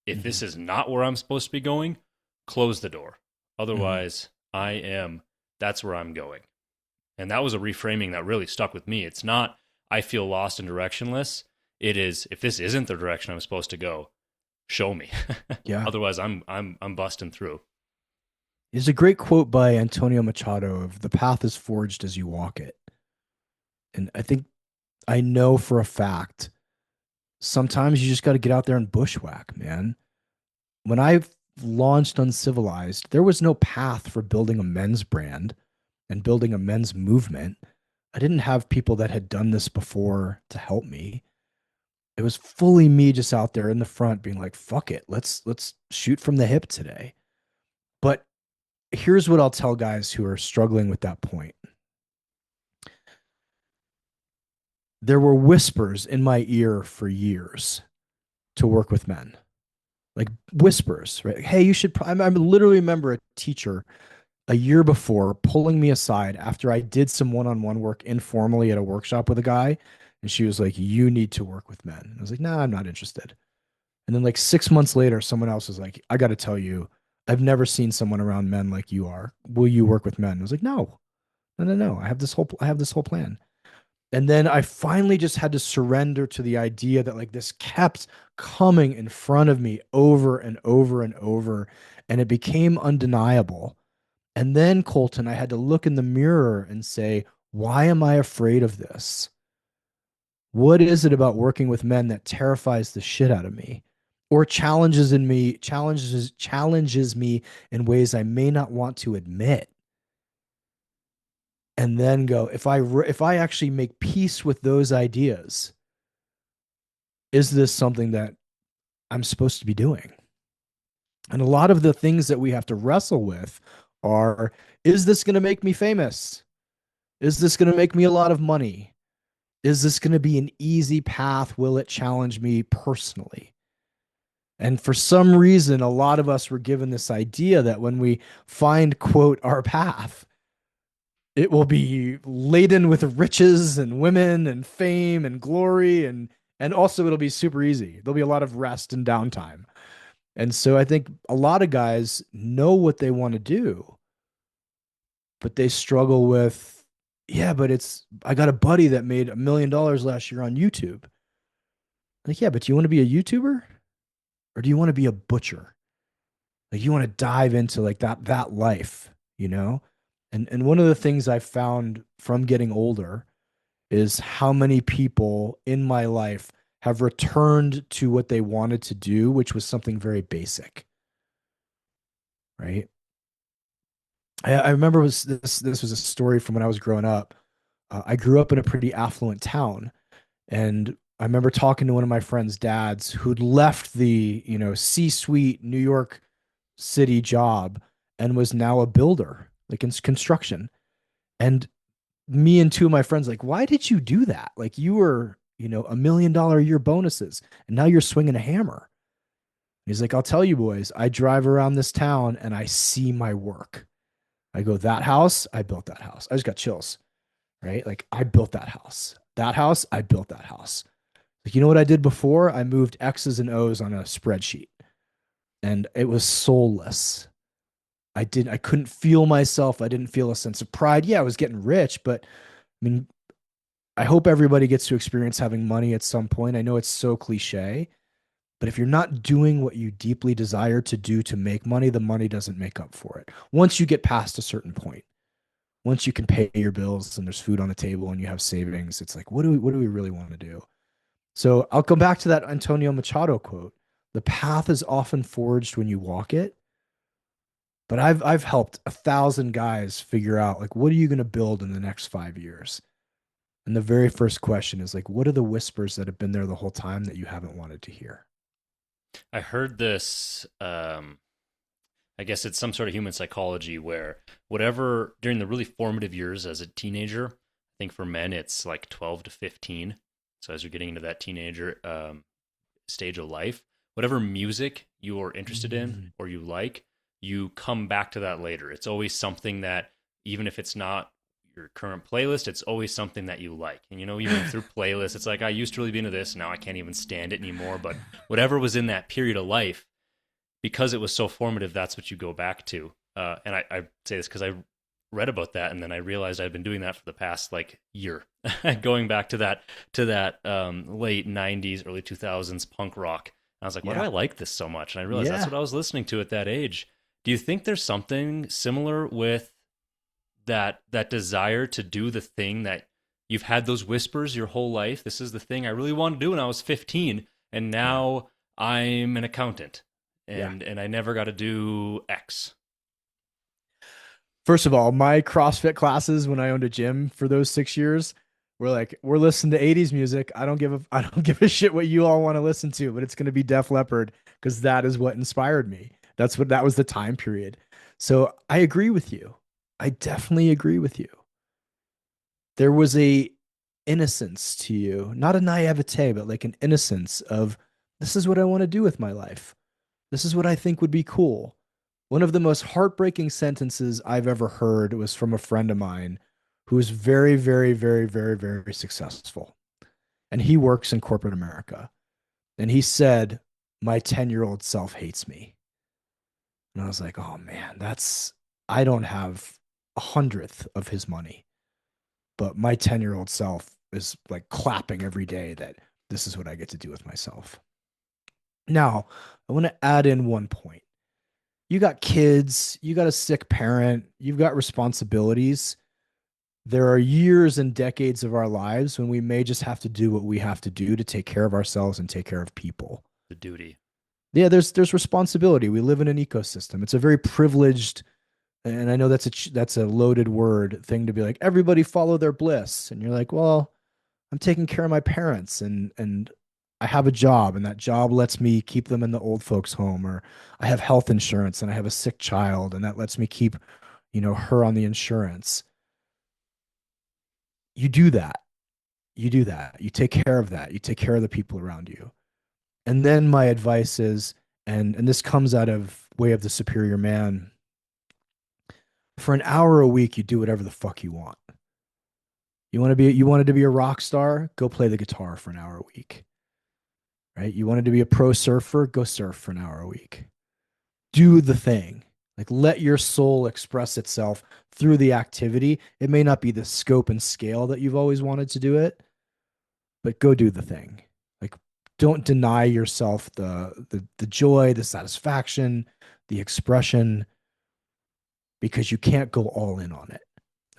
If Mm-hmm. this is not where I'm supposed to be going, close the door. Mm-hmm. Otherwise, that's where I'm going. And that was a reframing that really stuck with me. It's not, I feel lost and directionless. It is, if this isn't the direction I'm supposed to go, show me. Yeah. Otherwise, I'm busting through. There's a great quote by Antonio Machado of the path is forged as you walk it. And I think I know for a fact sometimes you just got to get out there and bushwhack, man. When I launched Uncivilized, there was no path for building a men's brand and building a men's movement. I didn't have people that had done this before to help me. It was fully me just out there in the front being like, fuck it. Let's shoot from the hip today. But here's what I'll tell guys who are struggling with that point. There were whispers in my ear for years to work with men, like whispers, right? Hey, you should. I literally remember a teacher a year before pulling me aside after I did some one-on-one work informally at a workshop with a guy. And she was like, you need to work with men. I was like, nah, I'm not interested. And then like 6 months later, someone else was like, I got to tell you, I've never seen someone around men like you are. Will you work with men? I was like, no, no, no, no. I have this whole plan. And then I finally just had to surrender to the idea that like this kept coming in front of me over and over and over. And it became undeniable. And then, Colton, I had to look in the mirror and say, why am I afraid of this? What is it about working with men that terrifies the shit out of me or challenges me in ways I may not want to admit? And then go, if I actually make peace with those ideas, is this something that I'm supposed to be doing? And a lot of the things that we have to wrestle with are, is this going to make me famous? Is this going to make me a lot of money? Is this going to be an easy path? Will it challenge me personally? And for some reason, a lot of us were given this idea that when we find, quote, our path, it will be laden with riches and women and fame and glory. And also it'll be super easy. There'll be a lot of rest and downtime. And so I think a lot of guys know what they want to do, but they struggle with, yeah, but I got a buddy that made $1 million last year on YouTube. Like, yeah, but do you want to be a YouTuber or do you want to be a butcher? Like, you want to dive into like that life, you know? And one of the things I found from getting older is how many people in my life have returned to what they wanted to do, which was something very basic, right? I remember this was a story from when I was growing up. I grew up in a pretty affluent town, and I remember talking to one of my friend's dads who'd left the, C-suite New York City job and was now a builder, like in construction. And me and two of my friends, like, why did you do that? Like, you were, $1 million a year bonuses, and now you're swinging a hammer. He's like, I'll tell you, boys, I drive around this town and I see my work. I go, that house, I built that house. I just got chills, right? Like, I built that house. That house, I built that house. Like, you know what I did before? I moved X's and O's on a spreadsheet, and it was soulless. I couldn't feel myself. I didn't feel a sense of pride. Yeah, I was getting rich, but I mean, I hope everybody gets to experience having money at some point. I know it's so cliche, but if you're not doing what you deeply desire to do to make money, the money doesn't make up for it. Once you get past a certain point, once you can pay your bills and there's food on the table and you have savings, it's like, what do we really want to do? So I'll come back to that Antonio Machado quote. The path is often forged when you walk it. But I've helped 1,000 guys figure out, like, what are you going to build in the next 5 years? And the very first question is like, what are the whispers that have been there the whole time that you haven't wanted to hear? I heard this. I guess it's some sort of human psychology where whatever during the really formative years as a teenager, I think for men it's like 12 to 15. So as you're getting into that teenager stage of life, whatever music you're interested in Mm. or you like, you come back to that later. It's always something that, even if it's not your current playlist, it's always something that you like. And even through playlists, it's like, I used to really be into this, now I can't even stand it anymore. But whatever was in that period of life, because it was so formative, that's what you go back to. And I say this because I read about that, and then I realized I've been doing that for the past like year, going back to that late '90s, early 2000s punk rock. And I was like, why do Yeah. I like this so much? And I realized that's Yeah. what I was listening to at that age. Do you think there's something similar with that desire to do the thing that you've had those whispers your whole life? This is the thing I really wanted to do when I was 15, and Yeah. now I'm an accountant, Yeah. and I never got to do X. First of all, my CrossFit classes when I owned a gym for those 6 years were like, we're listening to 80s music. I don't give a shit what you all want to listen to, but it's gonna be Def Leppard because that is what inspired me. That was the time period. So I agree with you. I definitely agree with you. There was a innocence to you, not a naivete, but like an innocence of this is what I want to do with my life. This is what I think would be cool. One of the most heartbreaking sentences I've ever heard was from a friend of mine who is very, very, very, very, very successful. And he works in corporate America. And he said, my 10-year-old self hates me. And I was like, oh man, I don't have 100th of his money, but my 10-year-old self is like clapping every day that this is what I get to do with myself. Now, I want to add in one point. You got kids, you got a sick parent, you've got responsibilities. There are years and decades of our lives when we may just have to do what we have to do to take care of ourselves and take care of people. The duty. Yeah, there's responsibility. We live in an ecosystem. It's a very privileged, and I know that's a loaded word thing to be like everybody follow their bliss, and you're like, well, I'm taking care of my parents, and I have a job, and that job lets me keep them in the old folks home, or I have health insurance and I have a sick child and that lets me keep, her on the insurance. You do that. You do that. You take care of that. You take care of the people around you. And then my advice is, and this comes out of Way of the Superior Man, for an hour a week, you do whatever the fuck you want. You wanted to be a rock star, go play the guitar for an hour a week. Right? You wanted to be a pro surfer, go surf for an hour a week. Do the thing. Like let your soul express itself through the activity. It may not be the scope and scale that you've always wanted to do it, but go do the thing. Like don't deny yourself the joy, the satisfaction, the expression because you can't go all in on it.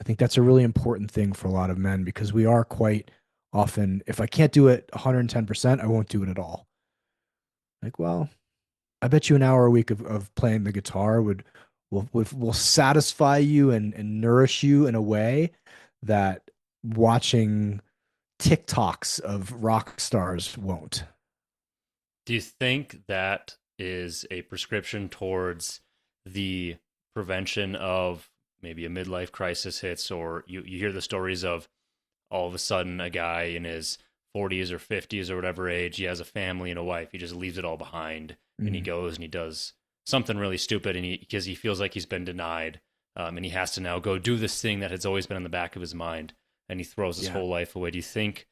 I think that's a really important thing for a lot of men because we are quite often, if I can't do it 110%, I won't do it at all. Like, well, I bet you an hour a week of playing the guitar will satisfy you and nourish you in a way that watching TikToks of rock stars won't. Do you think that is a prescription towards the prevention of maybe a midlife crisis hits, or you hear the stories of all of a sudden a guy in his 40s or 50s or whatever age, he has a family and a wife, he just leaves it all behind and he Mm, goes and he does something really stupid and because he feels like he's been denied, and he has to now go do this thing that has always been in the back of his mind, and he throws his yeah. whole life away. Do you think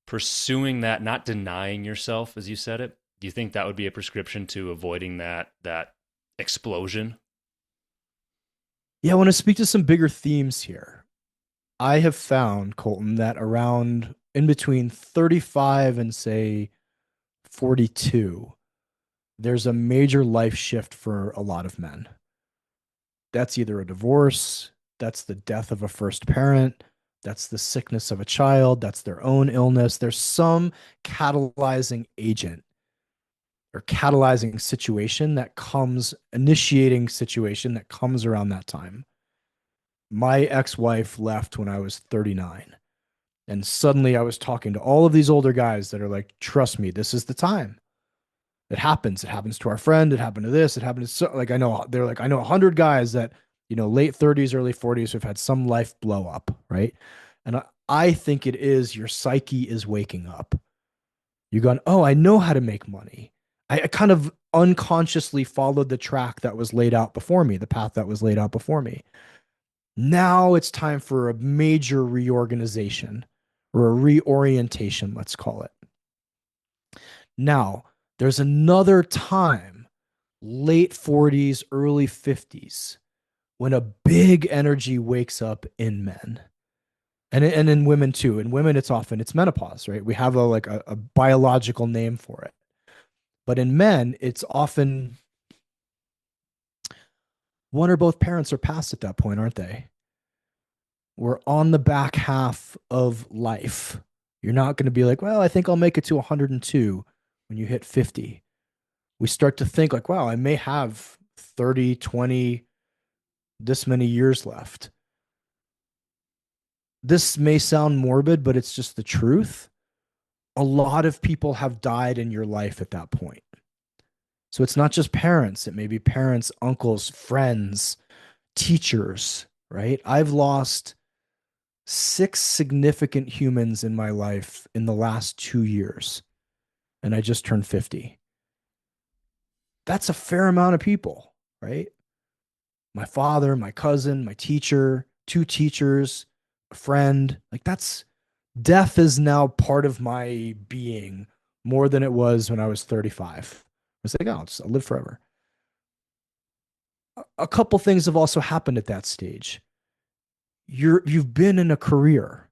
pursuing that, not denying yourself as you said it, do you think that would be a prescription to avoiding that explosion? Yeah, I want to speak to some bigger themes here. I have found, Colton, that around in between 35 and say 42, there's a major life shift for a lot of men. That's either a divorce, that's the death of a first parent, that's the sickness of a child, that's their own illness. There's some catalyzing agent or catalyzing situation that comes, initiating situation that comes around that time. My ex wife left when I was 39. And suddenly I was talking to all of these older guys that are like, trust me, this is the time. It happens. It happens to our friend. It happened to this. It happened to so, like, I know they're like, I know 100 guys that, late 30s, early 40s who've had some life blow up. Right. And I think it is your psyche is waking up. You're going, oh, I know how to make money. I kind of unconsciously followed the track that was laid out before me, the path that was laid out before me. Now it's time for a major reorganization or a reorientation, let's call it. Now, there's another time, late 40s, early 50s, when a big energy wakes up in men. And in women too. In women, it's menopause, right? We have a biological name for it. But in men, it's often one or both parents are past at that point, aren't they? We're on the back half of life. You're not going to be like, well, I think I'll make it to 102 when you hit 50. We start to think like, wow, I may have 30, 20, this many years left. This may sound morbid, but it's just the truth. A lot of people have died in your life at that point. So it's not just parents, it may be parents, uncles, friends, teachers, right? I've lost 6 significant humans in my life in the last 2 years, and I just turned 50. That's a fair amount of people, right? My father, my cousin, my teacher, two teachers, a friend. Like that's death is now part of my being more than it was when I was 35. I was like, oh, I'll live forever. A couple things have also happened at that stage. You've been in a career.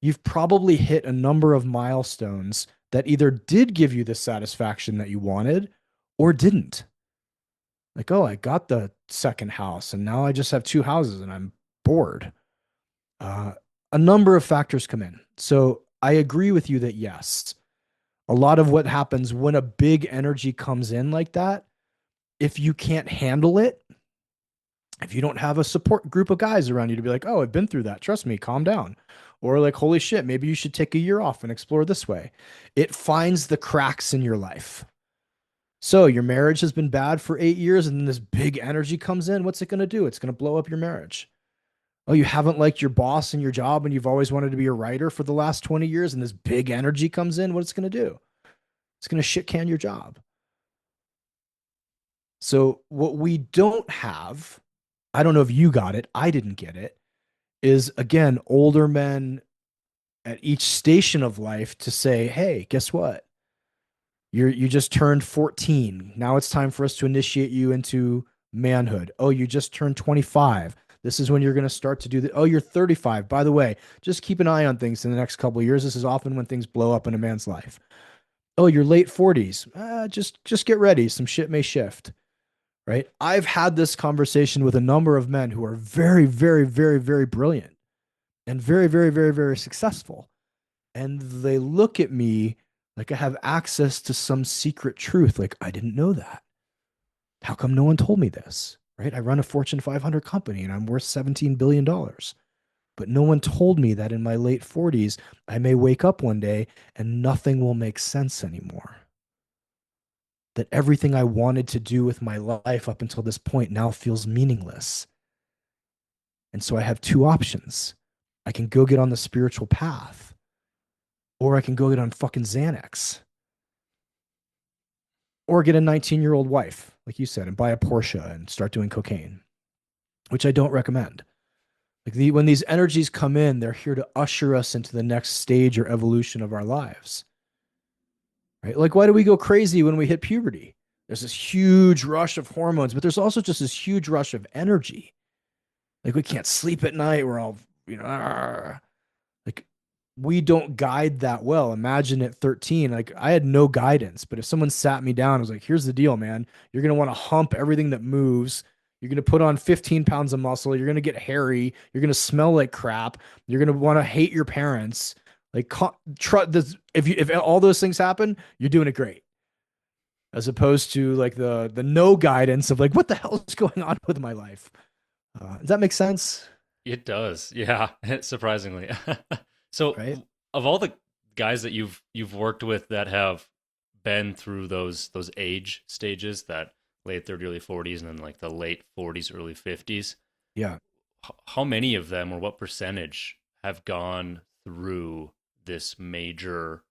You've probably hit a number of milestones that either did give you the satisfaction that you wanted or didn't. Like, oh, I got the second house and now I just have two houses and I'm bored. Uh, a number of factors come in. So I agree with you that yes, a lot of what happens when a big energy comes in like that, if you can't handle it, if you don't have a support group of guys around you to be like, oh, I've been through that. Trust me, calm down. Or like, holy shit, maybe you should take a year off and explore this way. It finds the cracks in your life. So your marriage has been bad for 8 years and then this big energy comes in. What's it going to do? It's going to blow up your marriage. Oh, you haven't liked your boss and your job and you've always wanted to be a writer for the last 20 years and this big energy comes in. What's it going to do? It's going to shit can your job. So what we don't have, I don't know if you got it, I didn't get it, is again, older men at each station of life to say, hey, guess what? You just turned 14. Now it's time for us to initiate you into manhood. Oh, you just turned 25. This is when you're going to start to do the. Oh, you're 35. By the way, just keep an eye on things in the next couple of years. This is often when things blow up in a man's life. Oh, you're late 40s. Just get ready. Some shit may shift. Right. I've had this conversation with a number of men who are very, very, very, very brilliant and very, very, very, very successful. And they look at me like I have access to some secret truth. Like, I didn't know that. How come no one told me this? Right. I run a Fortune 500 company and I'm worth $17 billion. But no one told me that in my late 40s, I may wake up one day and nothing will make sense anymore. That everything I wanted to do with my life up until this point now feels meaningless. And so I have two options. I can go get on the spiritual path, or I can go get on fucking Xanax, or get a 19-year-old wife, like you said, and buy a Porsche and start doing cocaine, which I don't recommend. When these energies come in, they're here to usher us into the next stage or evolution of our lives, right? Like, why do we go crazy when we hit puberty? There's this huge rush of hormones, but there's also just this huge rush of energy. Like, we can't sleep at night. We're all, like, we don't guide that well. Imagine at 13, like, I had no guidance, but if someone sat me down, I was like, here's the deal, man. You're going to want to hump everything that moves. You're going to put on 15 pounds of muscle. You're going to get hairy. You're going to smell like crap. You're going to want to hate your parents. Like, if all those things happen, you're doing it great. As opposed to like the no guidance of like, what the hell is going on with my life? Does that make sense? It does. Yeah, surprisingly. So, Right? of all the guys that you've worked with that have been through those age stages, that late 30s, early 40s, and then like the late 40s, early 50s, Yeah. how many of them, or what percentage, have gone through this major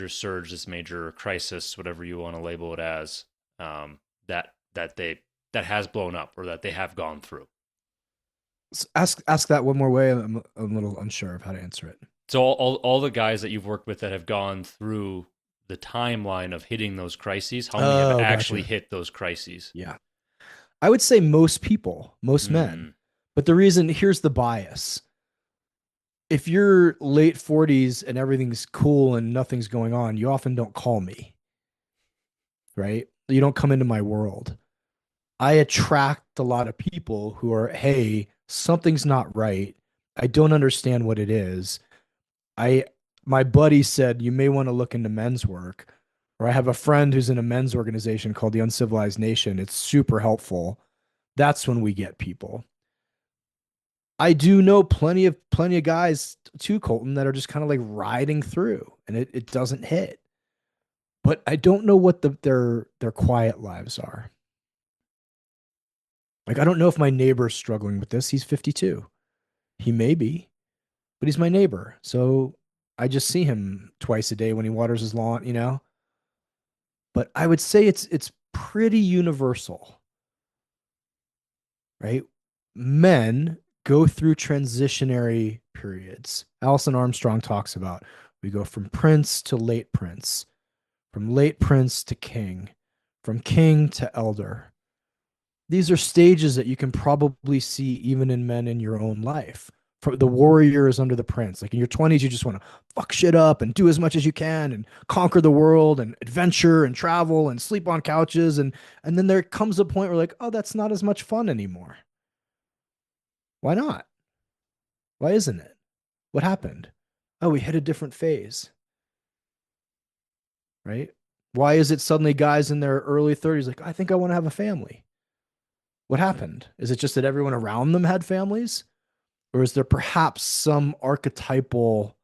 surge, this major crisis, whatever you want to label it as, that has blown up, or that they have gone through? Ask that one more way. I'm a little unsure of how to answer it. So all the guys that you've worked with that have gone through the timeline of hitting those crises, how many have Oh, actually gotcha. hit those crises? Yeah. I would say most people, most men. Mm, But the reason here's the bias. If you're late 40s and everything's cool and nothing's going on, you often don't call me, right? You don't come into my world. I attract a lot of people who are, hey, something's not right. I don't understand what it is. I My buddy said you may want to look into men's work. Or I have a friend who's in a men's organization called the Uncivilized Nation. It's super helpful. That's when we get people. I do know plenty of guys too, Colton, that are just kind of like riding through and it doesn't hit. But I don't know what their quiet lives are. Like I don't know if my neighbor's struggling with this. He's 52. He may be, but he's my neighbor. So I just see him twice a day when he waters his lawn. But I would say it's pretty universal, right? Men go through transitionary periods. Alison Armstrong talks about we go from prince to late prince, from late prince to king, from king to elder. These are stages that you can probably see even in men in your own life. For the warrior is under the prince. Like in your 20s, you just want to fuck shit up and do as much as you can and conquer the world and adventure and travel and sleep on couches. And then there comes a point where like, oh, that's not as much fun anymore. Why not? Why isn't it? What happened? Oh, we hit a different phase, right? Why is it suddenly guys in their early 30s like, I think I want to have a family? What happened? Is it just that everyone around them had families? Or is there perhaps some archetypal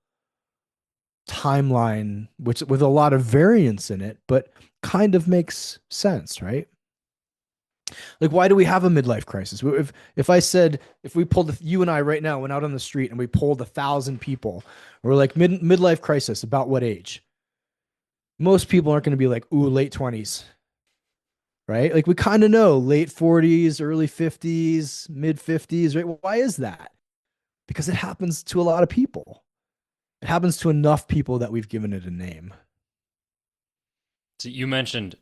timeline which with a lot of variance in it, but kind of makes sense, right? Like, why do we have a midlife crisis? If I said if we pulled you and I right now went out on the street and we polled 1,000 people, we're like midlife crisis about what age? Most people aren't going to be like, ooh, late 20s, right? Like we kind of know late 40s, early 50s, mid 50s, right? Why is that? Because it happens to a lot of people. It happens to enough people that we've given it a name. so you mentioned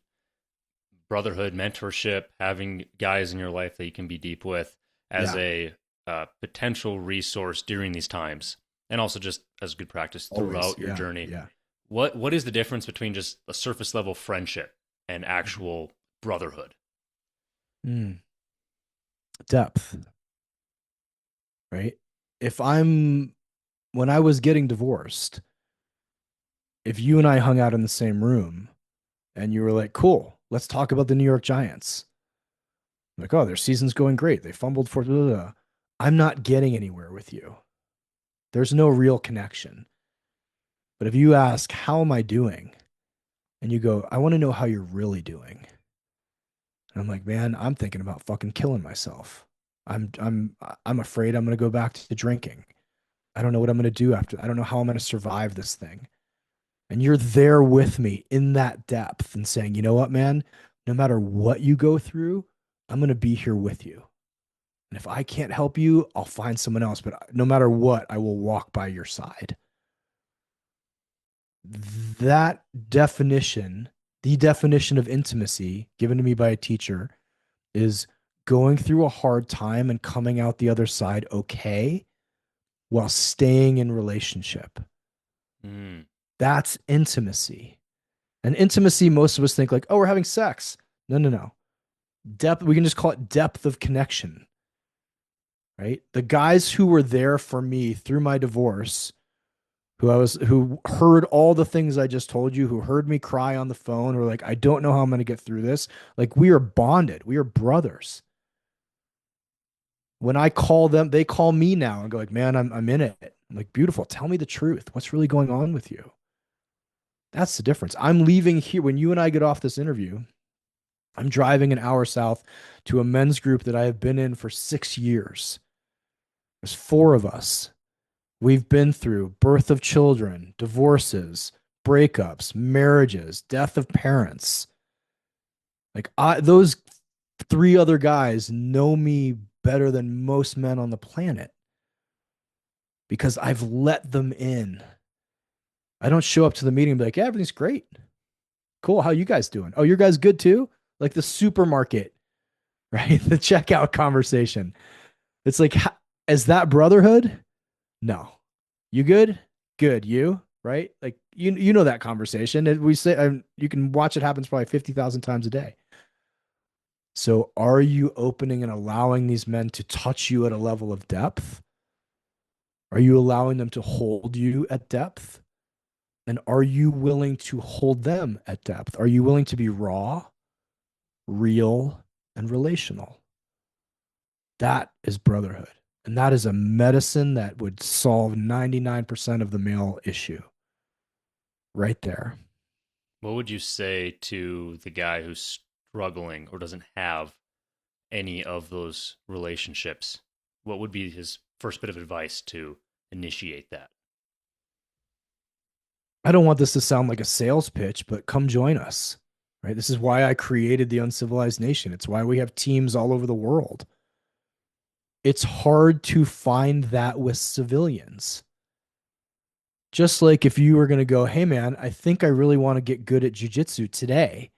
brotherhood, mentorship, having guys in your life that you can be deep with as Yeah, a potential resource during these times, and also just as good practice always. throughout your Yeah, journey. yeah. What is the difference between just a surface level friendship and Mhm. actual brotherhood? Mm. Depth, right? If I'm When I was getting divorced, if you and I hung out in the same room and you were like, cool, let's talk about the New York Giants. I'm like, oh, their season's going great. They fumbled for blah, blah, blah. I'm not getting anywhere with you. There's no real connection. But if you ask, how am I doing? And you go, I want to know how you're really doing. And I'm like, man, I'm thinking about fucking killing myself. I'm afraid I'm going to go back to drinking. I don't know what I'm going to do after. I don't know how I'm going to survive this thing. And you're there with me in that depth and saying, you know what, man, no matter what you go through, I'm going to be here with you. And if I can't help you, I'll find someone else. But no matter what, I will walk by your side. That definition, the definition of intimacy given to me by a teacher, is going through a hard time and coming out the other side okay while staying in relationship. Mm. That's intimacy. And intimacy, most of us think like, oh, we're having sex. No, no, no. Depth, we can just call it depth of connection, right? The guys who were there for me through my divorce, who heard all the things I just told you, who heard me cry on the phone, or like, I don't know how I'm going to get through this. Like, we are bonded. We are brothers. When I call them, they call me now and go like, man, I'm in it. I'm like, beautiful. Tell me the truth. What's really going on with you? That's the difference. I'm leaving here. When you and I get off this interview, I'm driving an hour south to a men's group that I have been in for 6 years. There's four of us. We've been through birth of children, divorces, breakups, marriages, death of parents. Those three other guys know me better than most men on the planet because I've let them in. I don't show up to the meeting and be like, yeah, everything's great. Cool. How you guys doing? Oh, you guys good too? Like the supermarket, right? The checkout conversation. It's like, is that brotherhood? No. You good? Good. You, right? Like you know that conversation. We say you can watch it happens probably 50,000 times a day. So are you opening and allowing these men to touch you at a level of depth? Are you allowing them to hold you at depth? And are you willing to hold them at depth? Are you willing to be raw, real, and relational? That is brotherhood. And that is a medicine that would solve 99% of the male issue right there. What would you say to the guy who's struggling or doesn't have any of those relationships? What would be his first bit of advice to initiate that? I don't want this to sound like a sales pitch, but come join us, right? This is why I created the Uncivilized Nation. It's why we have teams all over the world. It's hard to find that with civilians. Just like if you were going to go, hey, man, I think I really want to get good at jujitsu today.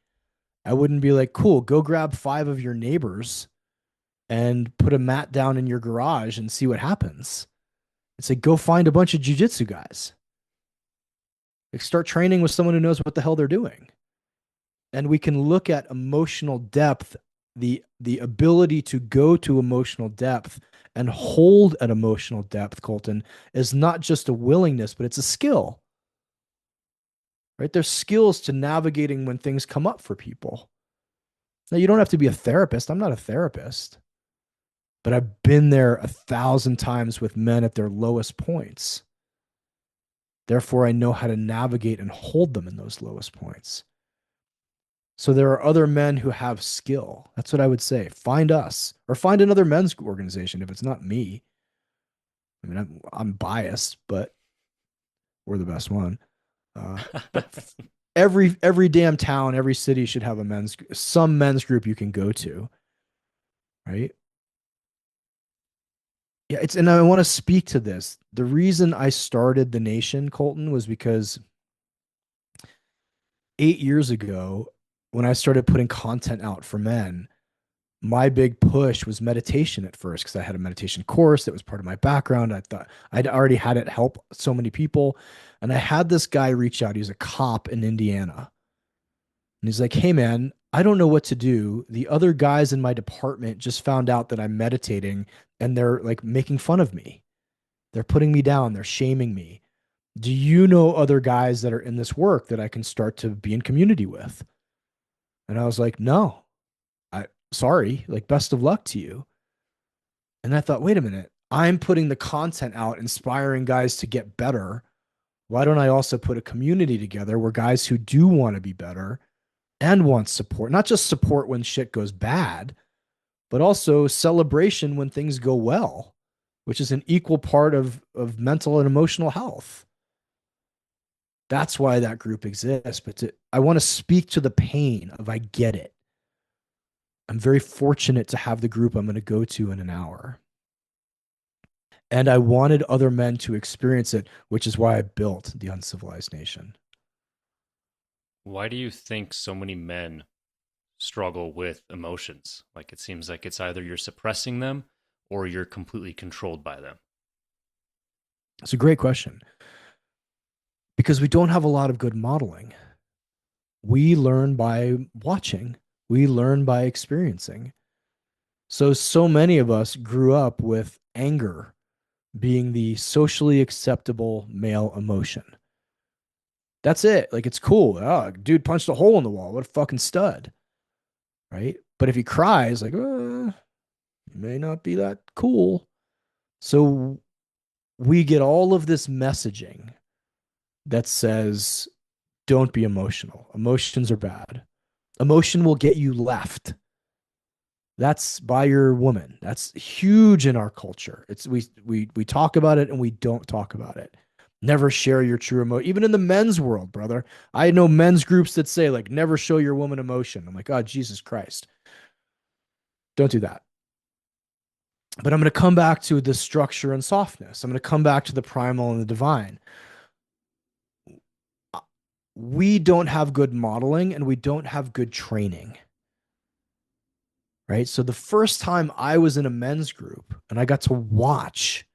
I wouldn't be like, cool, go grab 5 of your neighbors and put a mat down in your garage and see what happens. It's like, go find a bunch of jujitsu guys. Like, start training with someone who knows what the hell they're doing. And we can look at emotional depth, the ability to go to emotional depth and hold at emotional depth, Colton, is not just a willingness, but it's a skill. Right? There's skills to navigating when things come up for people. Now, you don't have to be a therapist. I'm not a therapist, but I've been there 1,000 times with men at their lowest points. Therefore, I know how to navigate and hold them in those lowest points. So there are other men who have skill. That's what I would say. Find us or find another men's organization if it's not me. I mean, I'm biased, but we're the best one. But every damn town, every city should have some men's group you can go to, right? Yeah, and I want to speak to this. The reason I started the nation, Colton, was because 8 years ago, when I started putting content out for men, my big push was meditation at first because I had a meditation course that was part of my background. I thought I'd already had it help so many people. And I had this guy reach out. He was a cop in Indiana. And he's like, hey, man, I don't know what to do. The other guys in my department just found out that I'm meditating and they're like making fun of me. They're putting me down. They're shaming me. Do you know other guys that are in this work that I can start to be in community with? And I was like, no, sorry, like best of luck to you. And I thought, wait a minute, I'm putting the content out, inspiring guys to get better. Why don't I also put a community together where guys who do want to be better and want support, not just support when shit goes bad, but also celebration when things go well, which is an equal part of mental and emotional health. That's why that group exists. I want to speak to the pain of I get it. I'm very fortunate to have the group I'm going to go to in an hour. And I wanted other men to experience it, which is why I built the Uncivilized Nation. Why do you think so many men struggle with emotions? Like it seems like it's either you're suppressing them or you're completely controlled by them. It's a great question because we don't have a lot of good modeling. We learn by watching, we learn by experiencing. So many of us grew up with anger being the socially acceptable male emotion. That's it. Like it's cool. Oh, dude punched a hole in the wall. What a fucking stud. Right. But if he cries, like, it may not be that cool. So we get all of this messaging that says, don't be emotional. Emotions are bad. Emotion will get you left. That's by your woman. That's huge in our culture. It's we talk about it and we don't talk about it. Never share your true emotion. Even in the men's world, brother. I know men's groups that say like never show your woman emotion. I'm like, oh, Jesus Christ. Don't do that. But I'm going to come back to the structure and softness. I'm going to come back to the primal and the divine. We don't have good modeling and we don't have good training. Right. So the first time I was in a men's group and I got to watch,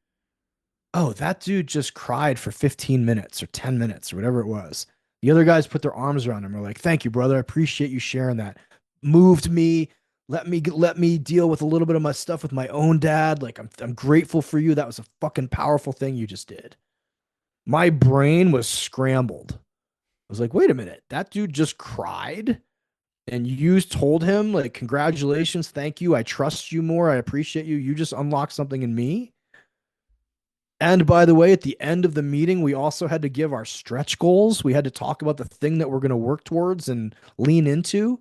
oh, that dude just cried for 15 minutes or 10 minutes or whatever it was. The other guys put their arms around him. Are like, thank you, brother. I appreciate you sharing that. Moved me. Let me deal with a little bit of my stuff with my own dad. Like I'm grateful for you. That was a fucking powerful thing you just did. My brain was scrambled. I was like, wait a minute. That dude just cried and you told him like, congratulations, thank you. I trust you more. I appreciate you. You just unlocked something in me. And by the way, at the end of the meeting, we also had to give our stretch goals. We had to talk about the thing that we're going to work towards and lean into.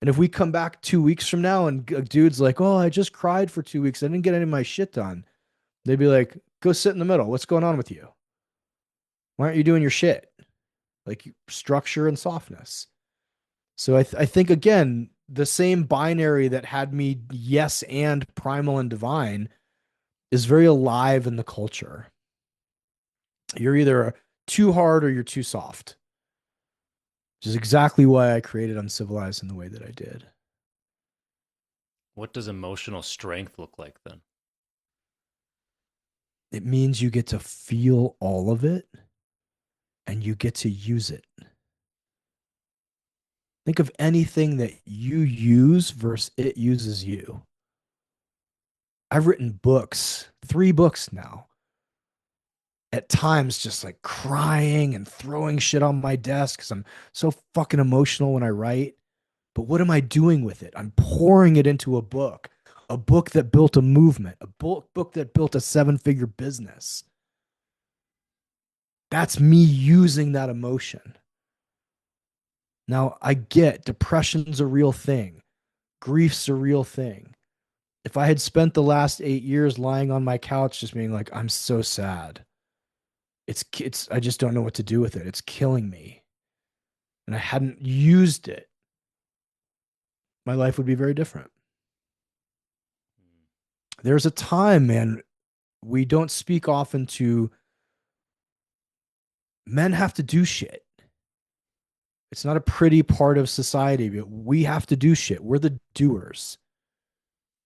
And if we come back 2 weeks from now and a dude's like, oh, I just cried for 2 weeks, I didn't get any of my shit done, they'd be like, go sit in the middle. What's going on with you? Why aren't you doing your shit? Like structure and softness. So I think, again, the same binary that had me yes and primal and divine is very alive in the culture. You're either too hard or you're too soft, which is exactly why I created Uncivilized in the way that I did. What does emotional strength look like then? It means you get to feel all of it and you get to use it. Think of anything that you use versus it uses you. I've written books, 3 books now, at times just like crying and throwing shit on my desk because I'm so fucking emotional when I write. But what am I doing with it? I'm pouring it into a book that built a movement, book that built a 7-figure business. That's me using that emotion. Now, I get depression's a real thing, grief's a real thing. If I had spent the last 8 years lying on my couch just being like, I'm so sad, I just don't know what to do with it. It's killing me. And I hadn't used it, my life would be very different. There's a time, man, we don't speak often to men have to do shit. It's not a pretty part of society, but we have to do shit. We're the doers.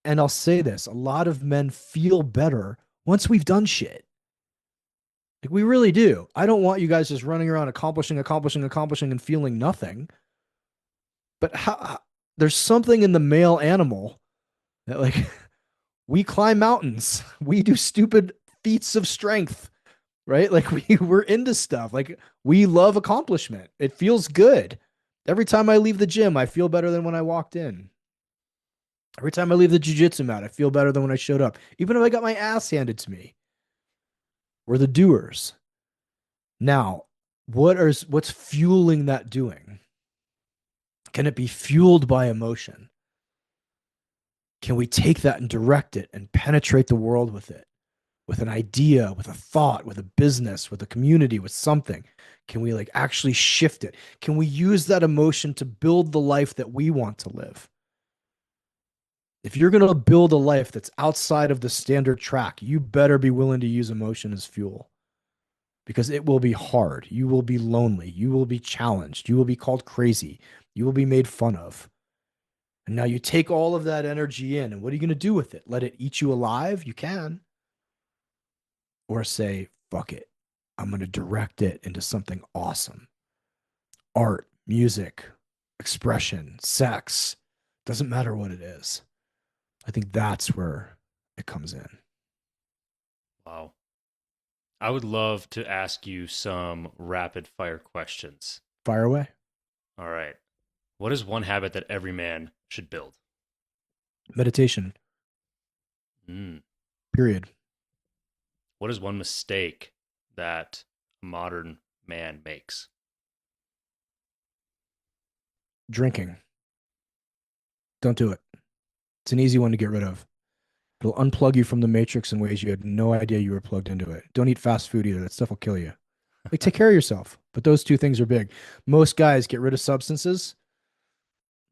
And I'll say this, a lot of men feel better once we've done shit. Like we really do. I don't want you guys just running around accomplishing, and feeling nothing. But there's something in the male animal that like we climb mountains. We do stupid feats of strength, right? Like we're into stuff. Like we love accomplishment. It feels good. Every time I leave the gym, I feel better than when I walked in. Every time I leave the jujitsu mat, I feel better than when I showed up, even if I got my ass handed to me. We're the doers. Now, what's fueling that doing? Can it be fueled by emotion? Can we take that and direct it and penetrate the world with it? With an idea, with a thought, with a business, with a community, with something? Can we like actually shift it? Can we use that emotion to build the life that we want to live? If you're going to build a life that's outside of the standard track, you better be willing to use emotion as fuel because it will be hard. You will be lonely. You will be challenged. You will be called crazy. You will be made fun of. And now you take all of that energy in, and what are you going to do with it? Let it eat you alive? You can. Or say, fuck it. I'm going to direct it into something awesome. Art, music, expression, sex. Doesn't matter what it is. I think that's where it comes in. Wow. I would love to ask you some rapid fire questions. Fire away. All right. What is one habit that every man should build? Meditation, Mm. period. What is one mistake that a modern man makes? Drinking. Don't do it. It's an easy one to get rid of. It'll unplug you from the matrix in ways you had no idea you were plugged into it. Don't eat fast food either. That stuff will kill you. Like, take care of yourself. But those two things are big. Most guys get rid of substances.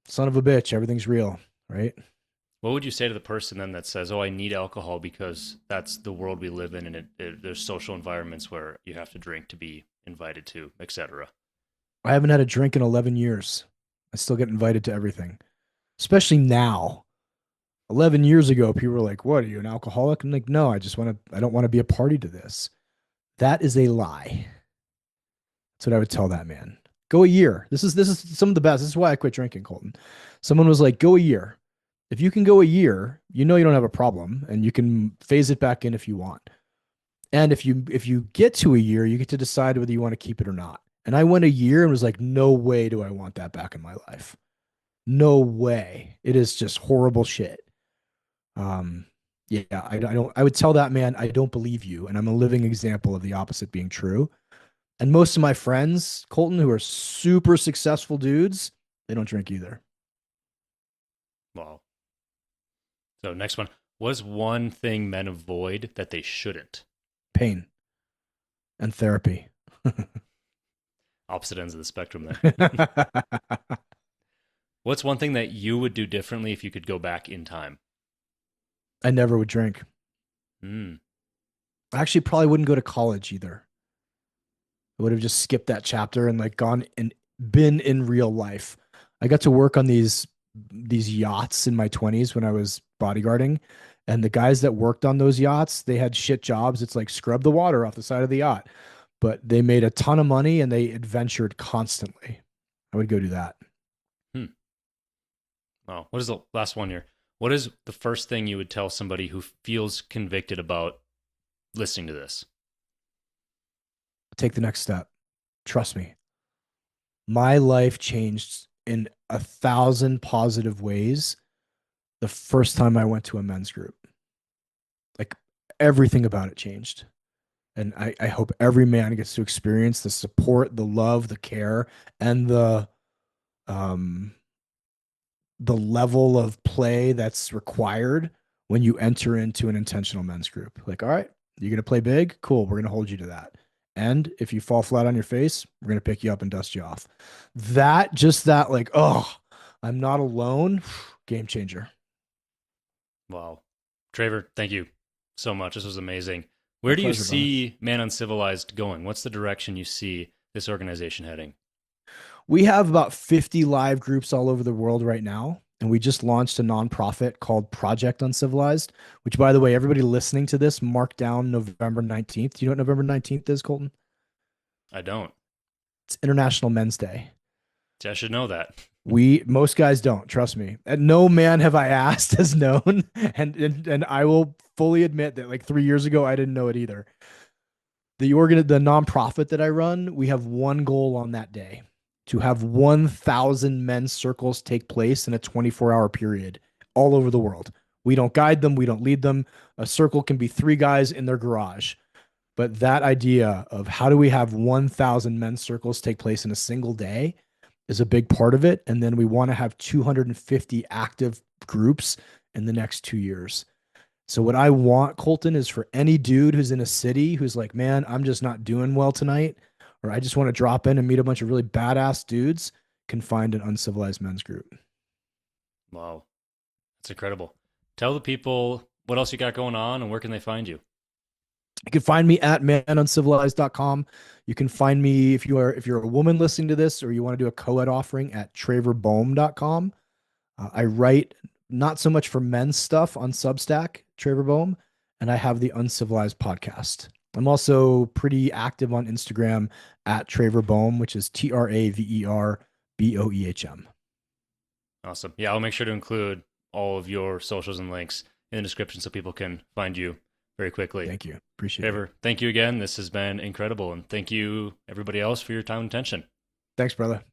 Son of a bitch. Everything's real, right? What would you say to the person then that says, "Oh, I need alcohol because that's the world we live in, and there's social environments where you have to drink to be invited to, etc." I haven't had a drink in 11 years. I still get invited to everything, especially now. 11 years ago, people were like, "What, are you an alcoholic?" I'm like, "No, I don't want to be a party to this." That is a lie. That's what I would tell that man. Go a year. This is some of the best. This is why I quit drinking, Colton. Someone was like, "Go a year. If you can go a year, you know you don't have a problem, and you can phase it back in if you want. And if you get to a year, you get to decide whether you want to keep it or not." And I went a year and was like, "No way do I want that back in my life. No way. It is just horrible shit." Um, yeah, I don't. I would tell that man, I don't believe you, and I'm a living example of the opposite being true. And most of my friends, Colton, who are super successful dudes, they don't drink either. Wow. So next one. What is one thing men avoid that they shouldn't? Pain and therapy. Opposite ends of the spectrum there. What's one thing that you would do differently if you could go back in time? I never would drink. Mm. I actually probably wouldn't go to college either. I would have just skipped that chapter and like gone and been in real life. I got to work on these yachts in my 20s when I was bodyguarding. And the guys that worked on those yachts, they had shit jobs. It's like scrub the water off the side of the yacht. But they made a ton of money and they adventured constantly. I would go do that. Hmm. Wow. What is the last one here? What is the first thing you would tell somebody who feels convicted about listening to this? Take the next step. Trust me. My life changed in 1,000 positive ways the first time I went to a men's group. Like everything about it changed. And I hope every man gets to experience the support, the love, the care, and um the level of play that's required when you enter into an intentional men's group. Like, all right, you're gonna play big, cool. We're gonna hold you to that. And if you fall flat on your face, we're gonna pick you up and dust you off. That like, oh, I'm not alone. Game changer. Wow. Traver, thank you so much. This was amazing. My Where do you pleasure, brother. see Man UNcivilized going? What's the direction you see this organization heading? We have about 50 live groups all over the world right now. And we just launched a nonprofit called Project Uncivilized, which, by the way, everybody listening to this, mark down November 19th. Do you know what November 19th is, Colton? I don't. It's International Men's Day. I should know that. Most guys don't, trust me. And no man have I asked has known. And I will fully admit that like 3 years ago, I didn't know it either. The nonprofit that I run, we have one goal on that day: to have 1,000 men's circles take place in a 24-hour period all over the world. We don't guide them, we don't lead them. A circle can be 3 guys in their garage. But that idea of how do we have 1,000 men's circles take place in a single day is a big part of it. And then we want to have 250 active groups in the next 2 years. So what I want, Colton, is for any dude who's in a city who's like, man, I'm just not doing well tonight, or I just want to drop in and meet a bunch of really badass dudes, can find an uncivilized men's group. Wow, that's incredible. Tell the people what else you got going on and where can they find you? You can find me at manuncivilized.com. You can find me if you're a woman listening to this or you want to do a co-ed offering at traverboehm.com. I write not so much for men's stuff on Substack, Traver Boehm, and I have the Uncivilized podcast. I'm also pretty active on Instagram at Traver Boehm, which is TraverBoehm. Awesome. Yeah, I'll make sure to include all of your socials and links in the description so people can find you very quickly. Thank you. Appreciate Traver, it. thank you again. This has been incredible. And thank you, everybody else, for your time and attention. Thanks, brother.